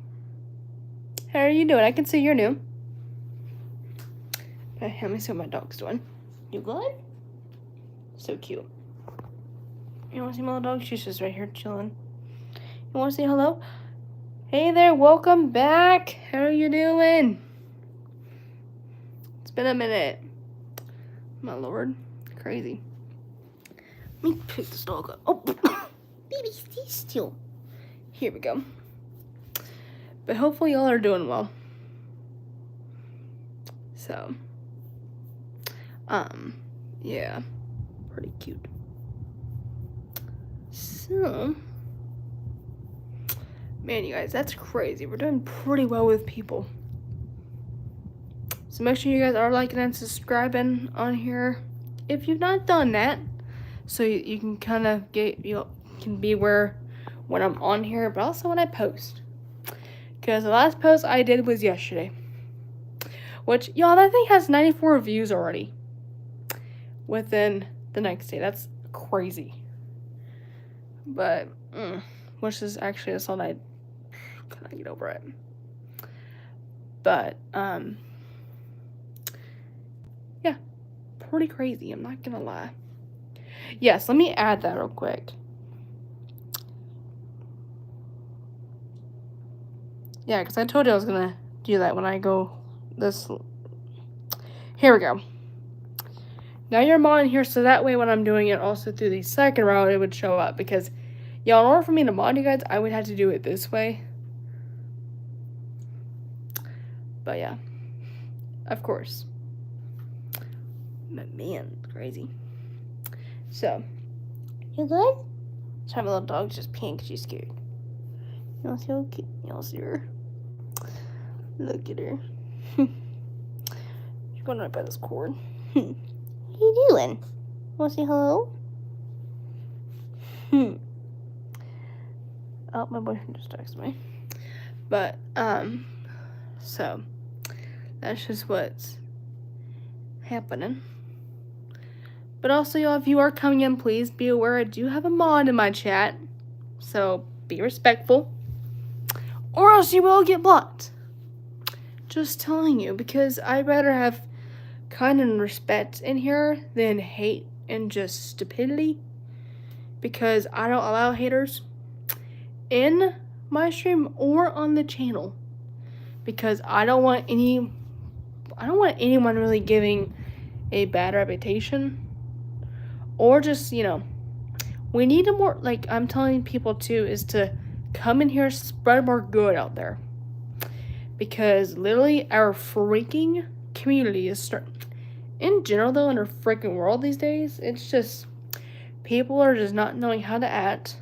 How are you doing? I can see you're new. Okay, let me see what my dog's doing. You good? So cute. You want to see my little dog? She's just right here chilling. You want to say hello? Hey there, welcome back. How are you doing? It's been a minute. My lord. Crazy. Let me pick this dog up. Oh, baby, stay still. Here we go. But hopefully y'all are doing well. So, yeah. Pretty cute. So, man, you guys, that's crazy. We're doing pretty well with people. So make sure you guys are liking and subscribing on here if you've not done that, so you can kind of can be aware when I'm on here, but also when I post. Because the last post I did was yesterday, which, y'all, that thing has 94 views already within the next day. That's crazy. But, which is actually a song I kind of get over it. But, yeah, pretty crazy, I'm not gonna lie. Yes, let me add that real quick. Yeah, because I told you I was gonna do that when I go this. Here we go. Now you're mod here, so that way when I'm doing it also through the second route, it would show up. Because, y'all, in order for me to mod you guys, I would have to do it this way. But yeah, of course. But man, crazy. So, you good? Sorry, my little dog's just peeing because she's scared. You want to see how cute? You want to see her? Look at her. She's going right by this cord. What are you doing? Want to say hello? Oh, my boyfriend just texted me. But, so, that's just what's happening. But also, y'all, if you are coming in, please be aware I do have a mod in my chat. So, be respectful. Or else you will get blocked. Just telling you, because I'd rather have kind and respect in here than hate and just stupidity. Because I don't allow haters in my stream or on the channel. Because I don't want anyone really giving a bad reputation. Or just, we need to more, like I'm telling people too, is to come in here, spread more good out there. Because literally our freaking community is in general though, in our freaking world these days, it's just, people are just not knowing how to act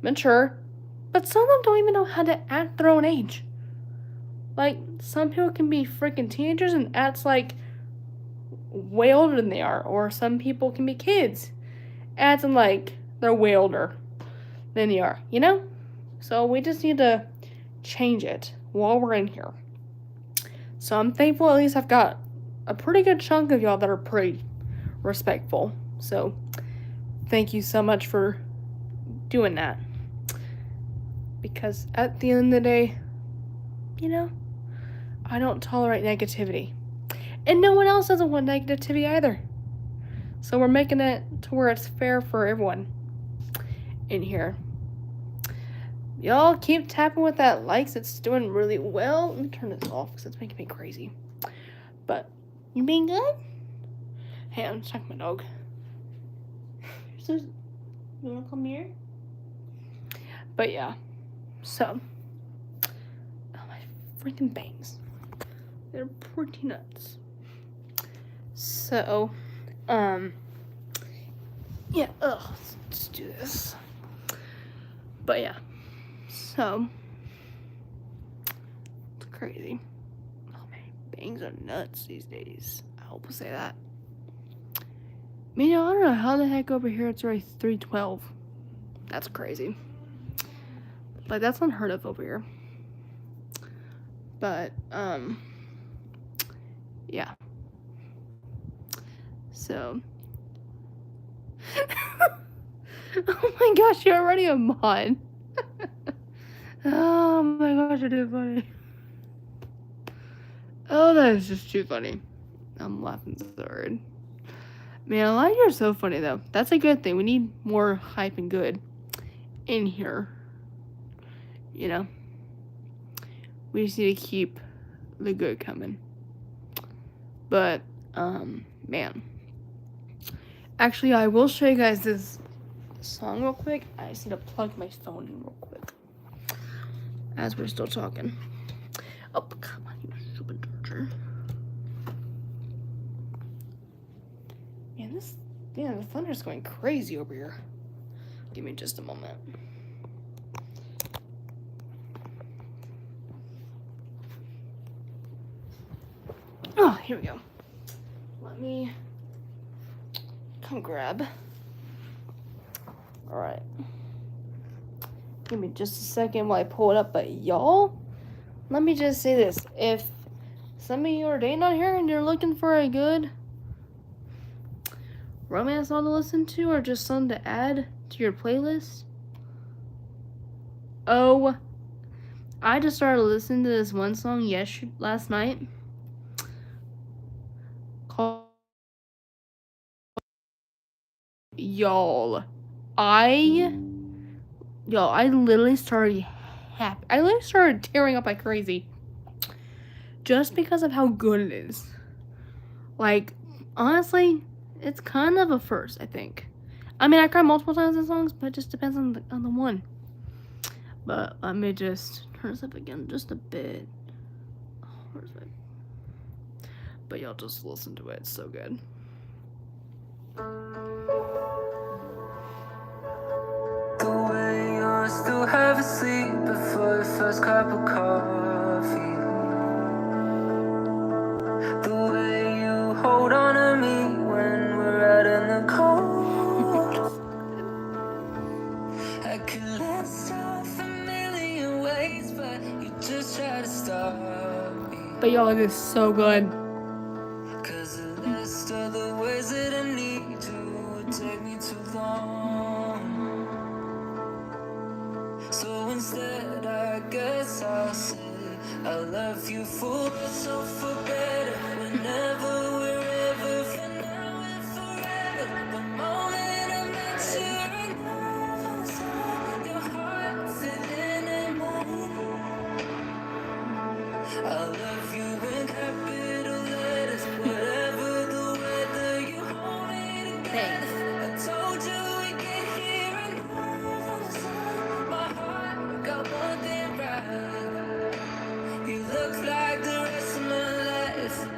mature But some of them don't even know how to act their own age. Like, some people can be freaking teenagers and act like way older than they are. Or some people can be kids, acting like they're way older than they are, you know? So we just need to change it while we're in here. So I'm thankful at least I've got a pretty good chunk of y'all that are pretty respectful. So thank you so much for doing that. Because at the end of the day, you know, I don't tolerate negativity. And no one else doesn't want negativity either. So we're making it to where it's fair for everyone in here. Y'all keep tapping with that likes. It's doing really well. Let me turn this off because it's making me crazy. But you being good? Hey, I'm just talking to my dog. So, you want to come here? But yeah. So. Oh, my freaking bangs. They're pretty nuts. So. Yeah. Let's do this. But yeah. So, it's crazy. Oh, my bangs are nuts these days. I hope we'll say that. I don't know how the heck over here it's already 3:12. That's crazy. Like, that's unheard of over here. But, yeah. So. Oh my gosh, you're already a mod. Oh my gosh, you're too funny. Oh, that is just too funny. I'm laughing so hard. Man, a lot of you are so funny, though. That's a good thing. We need more hype and good in here. You know? We just need to keep the good coming. But, man. Actually, I will show you guys this song real quick. I just need to plug my phone in real quick. As we're still talking. Oh, come on, you stupid torture. Man, the thunder's going crazy over here. Give me just a moment. Oh, here we go. Let me come grab. Alright. Give me just a second while I pull it up. But y'all, let me just say this. If some of you are dating on here and you're looking for a good romance song to listen to or just something to add to your playlist, oh, I just started listening to this one song last night called I literally started happy. I literally started tearing up like crazy just because of how good it is. Like, honestly, it's kind of a first, I think. I mean, I cried multiple times in songs, but it just depends on the one. But let me just turn this up again just a bit. Oh, where's it? But y'all just listen to it. It's so good. The way you're still half asleep before the first cup of coffee. The way you hold on to me when we're out in the cold. I could list off a million ways, but you just try to stop me. But y'all, it is so good. Cause the list of the ways that I need to would take me too long. So instead, I guess I'll say I love you for so for better. Whenever, wherever, for now and forever. The moment I met you, I never saw your heart sitting in mine. I love you in capital letters. Whatever the weather, you hold me together. I told you we get here and never saw my heart got one thing right. You look like the rest of my life.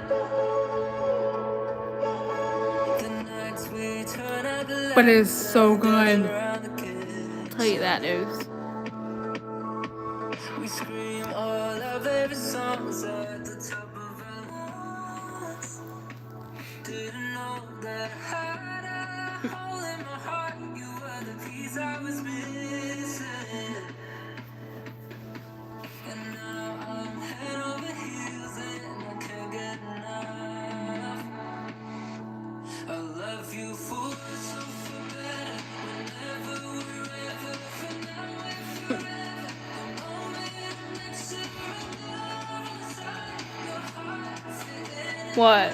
But it is so good. I'll tell you that, news. scream all our favorite songs at the top of our lungs. Didn't know that I had a hole in my heart. You were the piece I was missing. And now I'm head over heels and I can't get enough. I love you for worse or for better. Whenever, wherever, for now and forever. The moment that you're alone inside your heart, fit in What?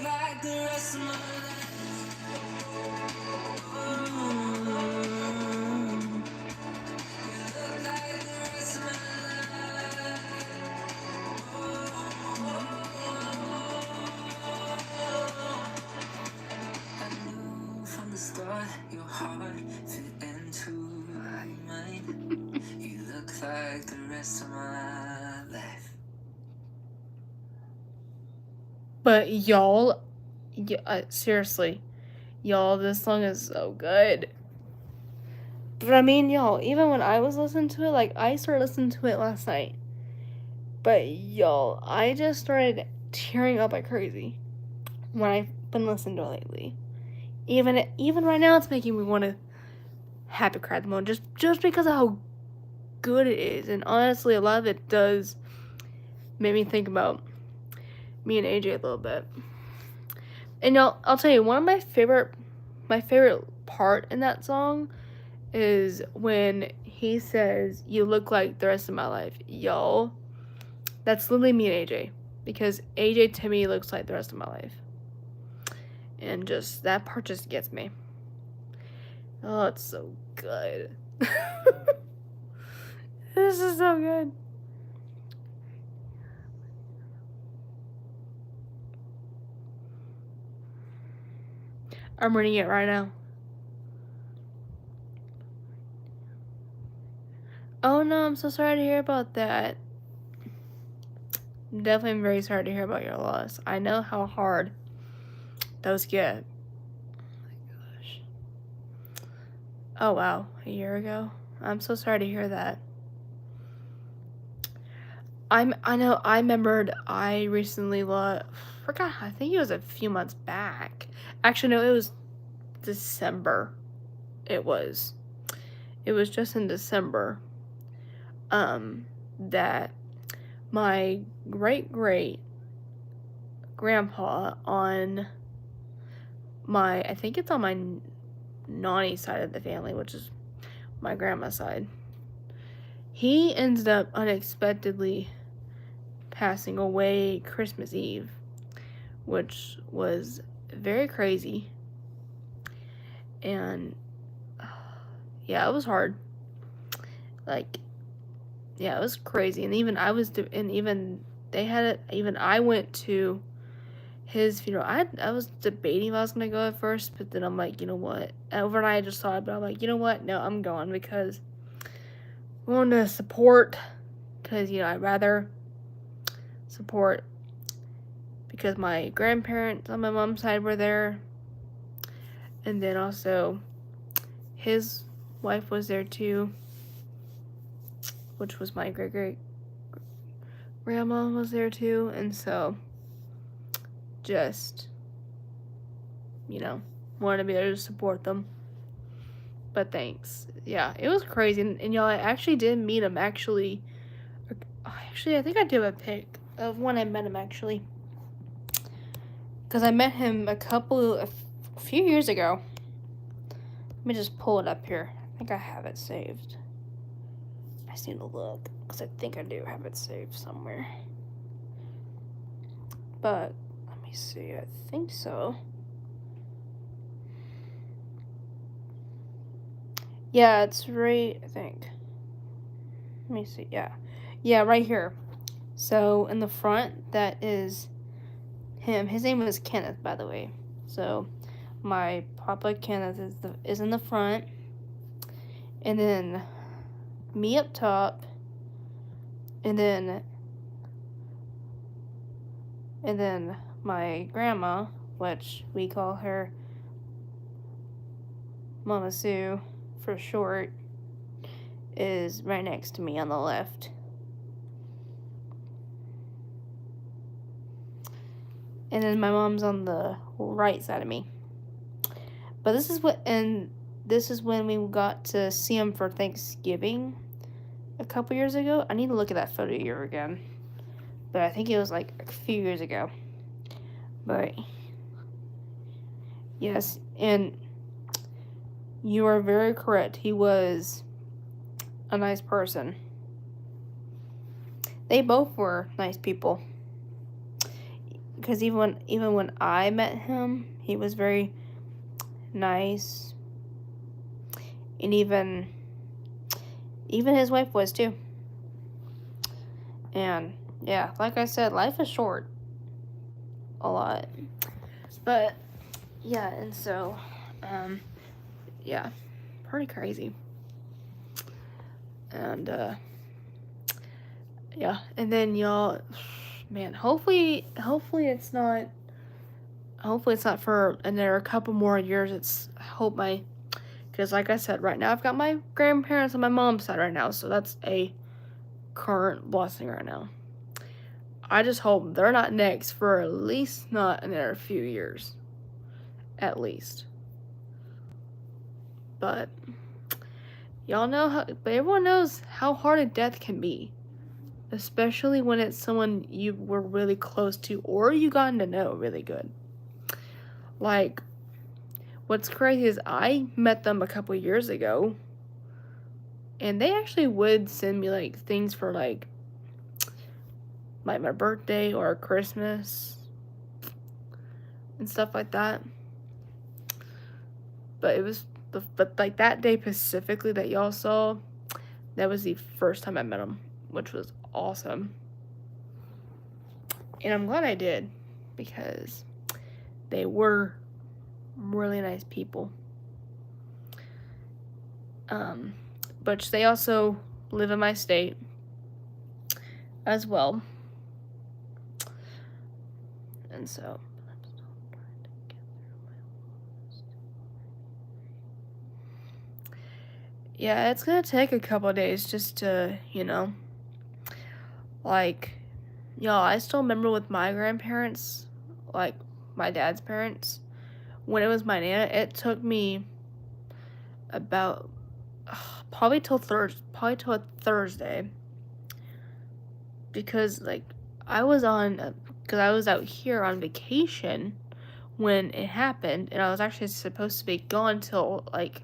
like the rest of my life. You look like the rest of my life. I knew from the start your heart fit into mine. You look like the rest of my life. But y'all, seriously, y'all, this song is so good. But I mean, y'all, even when I was listening to it, like, I started listening to it last night. But y'all, I just started tearing up like crazy when I've been listening to it lately. Even right now, it's making me want to happy cry at the moment, just because of how good it is. And honestly, a lot of it does make me think about me and AJ a little bit. And I'll tell you, one of my favorite part in that song is when he says, "You look like the rest of my life." Y'all, that's literally me and AJ. Because AJ to me looks like the rest of my life. And just, that part just gets me. Oh, it's so good. This is so good. I'm reading it right now. Oh no, I'm so sorry to hear about that. Definitely am very sorry to hear about your loss. I know how hard those get. Oh my gosh. Oh wow, a year ago? I'm so sorry to hear that. I know, I remembered I recently forgot, I think it was a few months back. Actually, no, it was December. It was just in December, that my great grandpa on my, I think it's on my Nani side of the family, which is my grandma's side, he ended up unexpectedly passing away Christmas Eve, which was very crazy. And yeah, it was hard. Like, yeah, it was crazy. And even I went to his funeral. I was debating if I was gonna go at first, but then I'm like, you know what? Overnight I just thought about it, but I'm like, you know what? No, I'm going, because I want to support, because, I'd rather support, because my grandparents on my mom's side were there, and then also his wife was there too, which was my great grandma was there too, and so just, wanted to be there to support them. But thanks. Yeah, it was crazy, and y'all, I actually did meet him, actually, I think I do have a pic of when I met him, actually, because I met him a few years ago. Let me just pull it up here. I think I have it saved. I just need to look, because I think I do have it saved somewhere. But, let me see, I think so. Yeah, it's right, I think. Let me see, yeah. Yeah, right here. So, in the front, that is him. His name was Kenneth, by the way. So, my Papa Kenneth is in the front. And then me up top, and then my grandma, which we call her Mama Sue for short, is right next to me on the left. And then my mom's on the right side of me. But this is when we got to see him for Thanksgiving a couple years ago. I need to look at that photo year again. But I think it was like a few years ago. But yes, and you are very correct. He was a nice person. They both were nice people. Because even when I met him, he was very nice. And even his wife was too. And yeah, like I said, life is short. A lot. But yeah, and so yeah, pretty crazy. And yeah, and then y'all, man, hopefully it's not for another couple more years. Because like I said, right now I've got my grandparents on my mom's side right now, so that's a current blessing right now. I just hope they're not next for at least not another few years. At least. But but everyone knows how hard a death can be. Especially when it's someone you were really close to or you gotten to know really good. Like, what's crazy is I met them a couple years ago, and they actually would send me, like, things for, like my birthday or Christmas and stuff like that. But like, that day specifically that y'all saw, that was the first time I met them, which was awesome. And I'm glad I did, because they were really nice people. But they also live in my state as well. And so yeah, it's gonna take a couple days just to, like, y'all, I still remember with my grandparents, like my dad's parents, when it was my Nana, it took me about probably till a Thursday, because like because I was out here on vacation when it happened, and I was actually supposed to be gone till like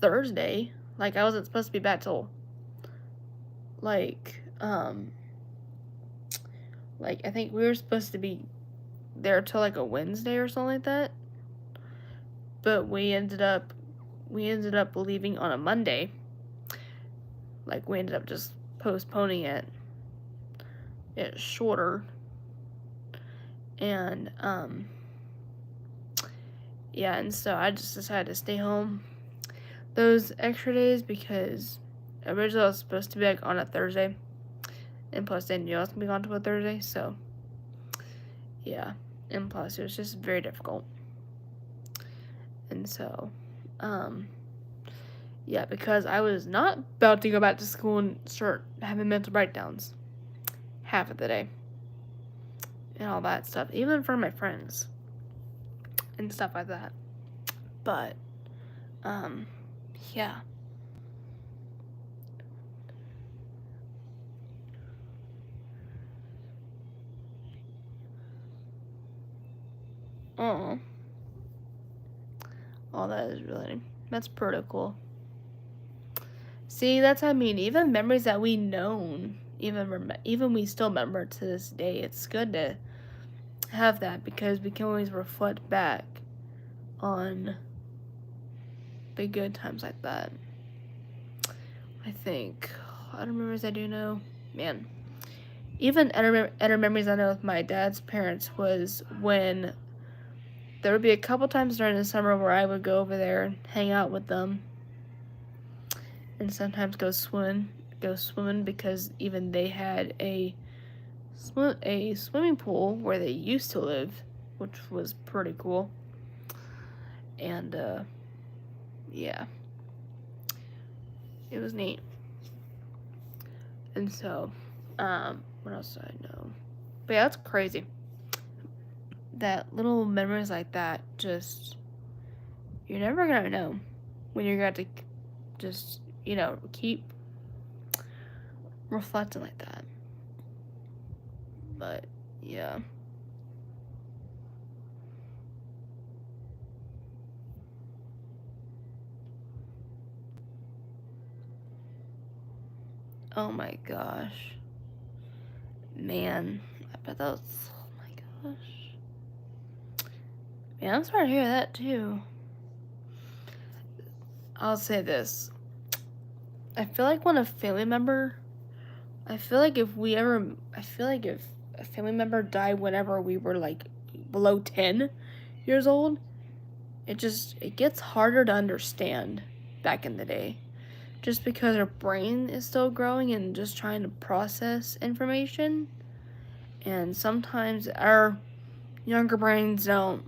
Thursday. Like, I wasn't supposed to be back till like I think we were supposed to be there till like a Wednesday or something like that. But we ended up leaving on a Monday. Like, we ended up just postponing it shorter. And yeah, and so I just decided to stay home those extra days, because originally I was supposed to be like on a Thursday, and plus they knew I was gonna be gone to a Thursday, so yeah, and plus it was just very difficult. And so yeah, because I was not about to go back to school and start having mental breakdowns half of the day and all that stuff, even in front of my friends and stuff like that. But yeah. Oh, that's pretty cool. See, that's what I mean. Even memories that we known, even we still remember to this day. It's good to have that, because we can always reflect back on the good times like that. I think other memories I do know, man. Even other memories I know with my dad's parents was when there would be a couple times during the summer where I would go over there and hang out with them. and sometimes go swimming because even they had a swimming pool where they used to live, which was pretty cool. And yeah, it was neat. And so, what else do I know? But yeah, that's crazy. That little memories like that, just, you're never gonna know when you're going to just, keep reflecting like that. But yeah. Oh my gosh. Man, I bet that was, oh my gosh. Man, I'm sorry to hear that too. I'll say this. I feel like when a family member, I feel like if a family member died whenever we were like below 10 years old, it gets harder to understand back in the day. Just because our brain is still growing and just trying to process information. And sometimes our younger brains don't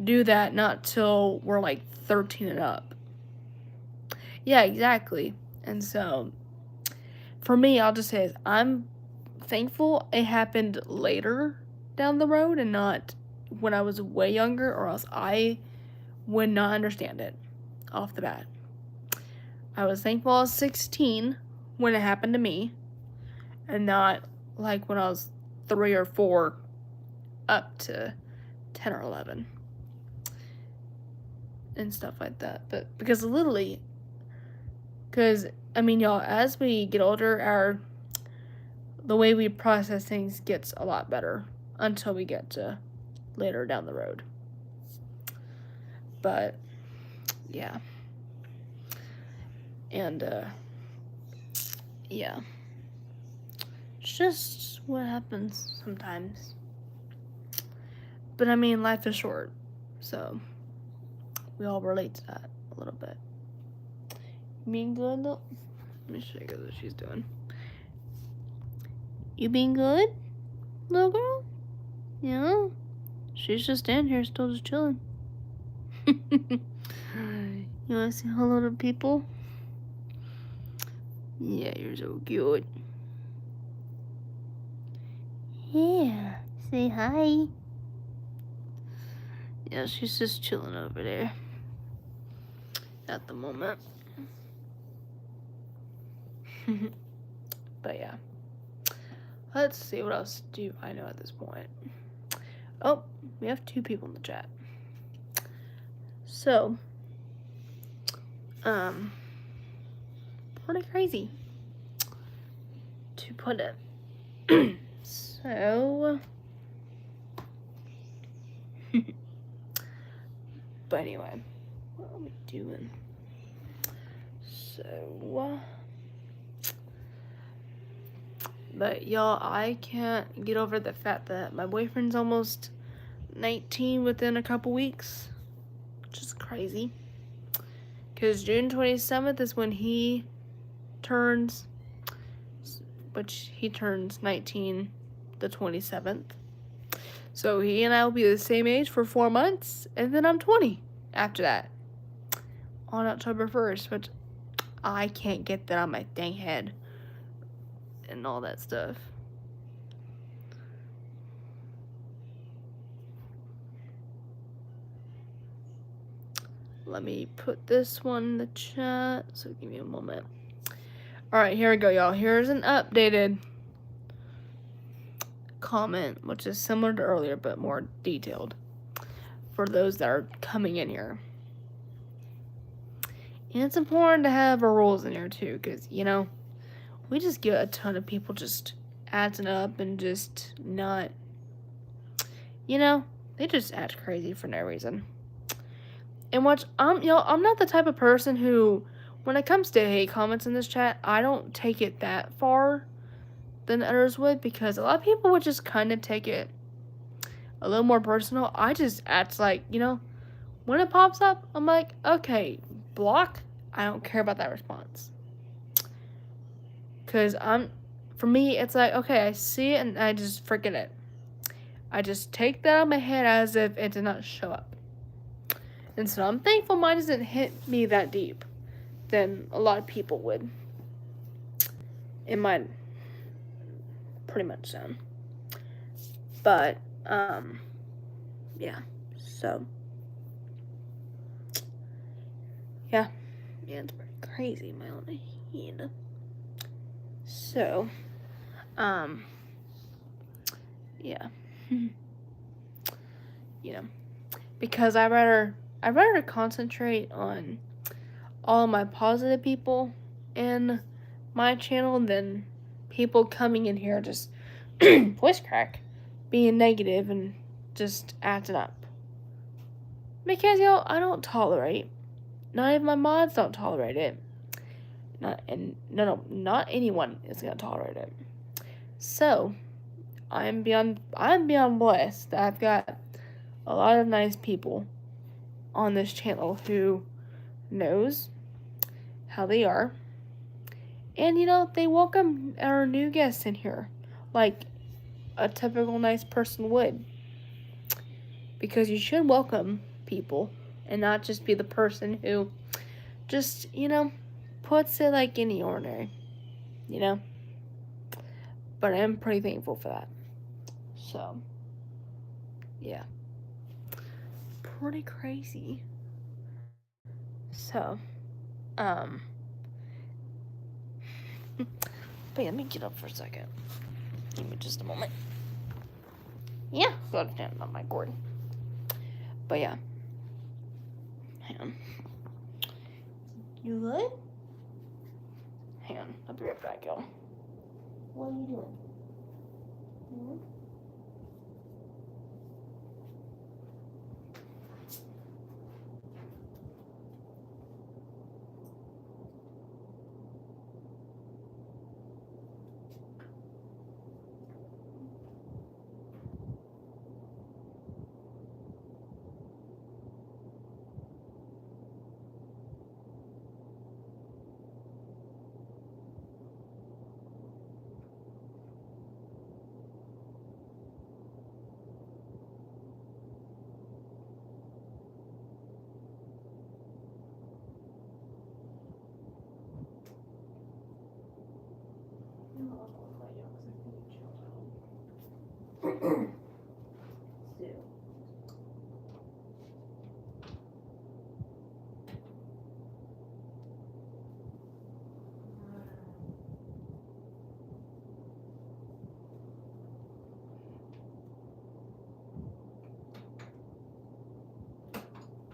do that, not till we're like 13 and up. Yeah, exactly. And so, for me, I'll just say this. I'm thankful it happened later down the road and not when I was way younger, or else I would not understand it off the bat. I was thankful I was 16 when it happened to me, and not like when I was 3 or 4 up to 10 or 11 and stuff like that. But because literally, I mean, y'all, as we get older, the way we process things gets a lot better until we get to later down the road. But yeah. And yeah. It's just what happens sometimes. But I mean, life is short, so we all relate to that a little bit. You being good though? Let me show you guys what she's doing. You being good, little girl? Yeah? She's just standing here still just chilling. You wanna say hello to people? Yeah, you're so cute. Yeah, say hi. Yeah, she's just chilling over there at the moment. But yeah. Let's see, what else do I know at this point? Oh, we have 2 people in the chat. So, pretty crazy to put it. So, but anyway, what are we doing? So, but y'all, I can't get over the fact that my boyfriend's almost 19 within a couple weeks, which is crazy. Because June 27th is when he turns 19 the 27th. So he and I will be the same age for 4 months, and then I'm 20 after that. On October 1st, which I can't get that on my dang head. And all that stuff. Let me put this one in the chat, so give me a moment. Alright, here we go, y'all. Here's an updated comment, which is similar to earlier, but more detailed for those that are coming in here. And it's important to have our rules in here, too, because, we just get a ton of people just acting up and just not, they just act crazy for no reason. And I'm not the type of person who, when it comes to hate comments in this chat, I don't take it that far than others would, because a lot of people would just kind of take it a little more personal. I just act like, when it pops up, I'm like, okay, block. I don't care about that response. Because for me, it's like, okay, I see it and I just forget it. I just take that out of my head as if it did not show up. And so I'm thankful mine doesn't hit me that deep than a lot of people would. It might pretty much so. But, yeah. So, yeah. Yeah, it's pretty crazy, my own hand. So, yeah. You know, because I'd rather concentrate on all my positive people in my channel than people coming in here just voice crack, being negative and just acting up. Because I don't tolerate. Not even my mods don't tolerate it. Not anyone is gonna tolerate it. So I'm beyond blessed that I've got a lot of nice people on this channel who knows how they are. And they welcome our new guests in here like a typical nice person would. Because you should welcome people and not just be the person who just, puts it like any ordinary. But I'm pretty thankful for that. So, yeah. Pretty crazy. So, but yeah, let me get up for a second. Give me just a moment. Yeah, go to stand on my cord. But yeah. Hang on. You good? Hang on, I'll be right back, y'all. What are you doing?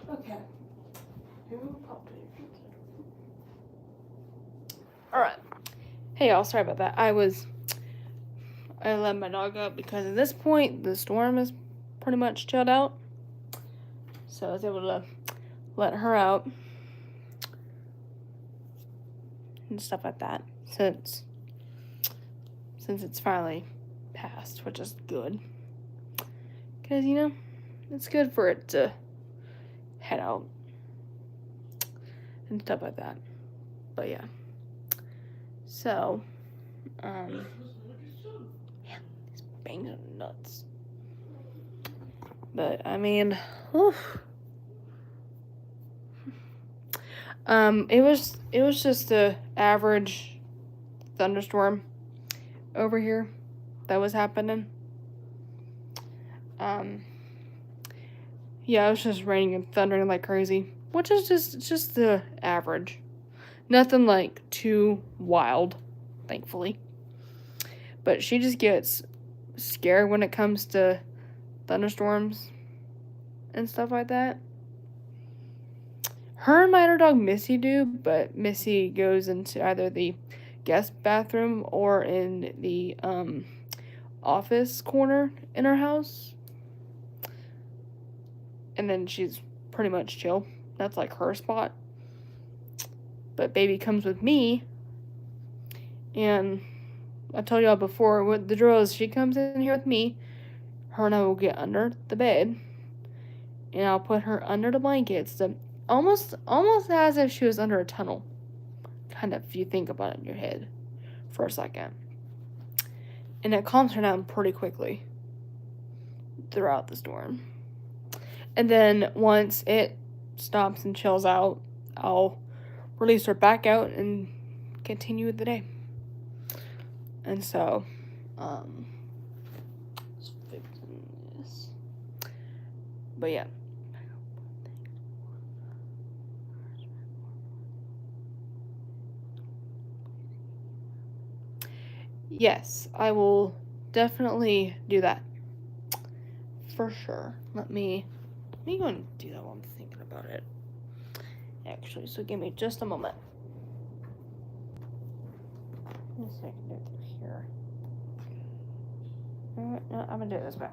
Okay. Alright. Hey y'all, sorry about that. I let my dog out because at this point the storm is pretty much chilled out. So I was able to let her out and stuff like that since it's finally passed, which is good. Because, it's good for it to head out and stuff like that. But yeah. So, yeah, these bangs are nuts. But I mean, oof. It was just a average thunderstorm over here that was happening. Yeah, it was just raining and thundering like crazy, which is just the average. Nothing like too wild, thankfully. But she just gets scared when it comes to thunderstorms and stuff like that. Her and my other dog Missy do, but Missy goes into either the guest bathroom or in the office corner in her house. And then she's pretty much chill. That's like her spot. But baby comes with me. And I told y'all before, what the drill is, she comes in here with me. Her and I will get under the bed. And I'll put her under the blankets to almost as if she was under a tunnel. Kind of, if you think about it in your head for a second. And it calms her down pretty quickly throughout the storm. And then once it stops and chills out, I'll release her back out and continue with the day. And so, just fixing this. But yeah. Yes, I will definitely do that. For sure. Let me go and do that while I'm thinking about it. Actually, so give me just a moment. Let's see if I can do it through here. Alright, no, I'm gonna do it this way.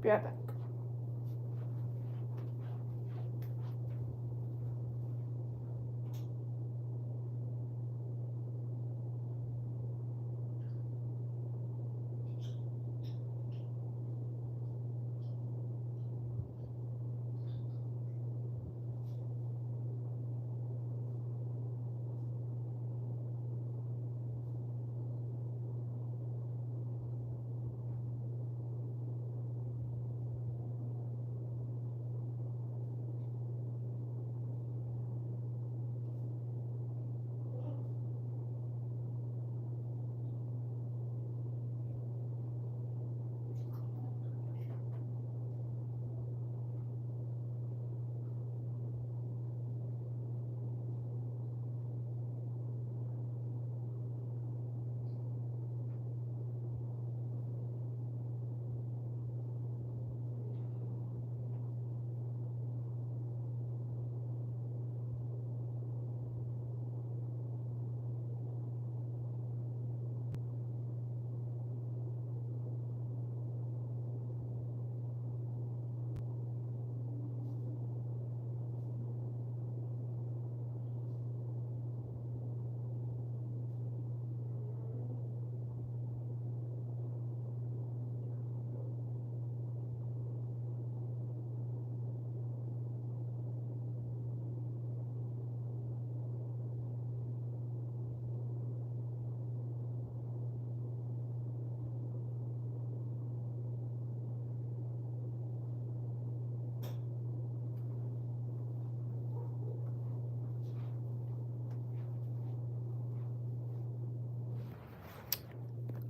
Be right back.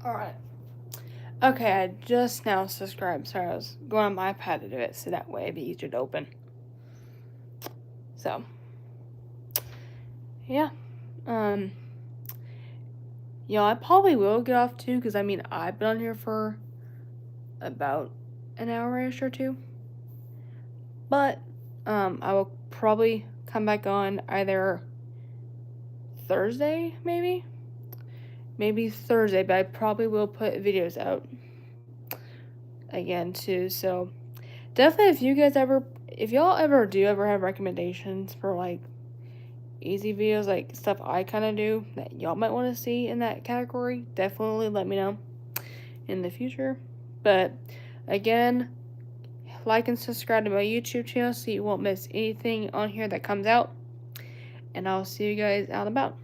Alright. Okay, I just now subscribed. Sorry, I was going on my iPad to do it, so that way it'd be easier to open. So, yeah. Yeah, I probably will get off too, because I mean, I've been on here for about an hour-ish or two. But, I will probably come back on either Thursday, maybe? Maybe Thursday, but I probably will put videos out again too. So definitely, if y'all ever do ever have recommendations for like easy videos, like stuff I kind of do that y'all might want to see in that category, definitely let me know in the future. But again, like and subscribe to my YouTube channel so you won't miss anything on here that comes out. And I'll see you guys out and about.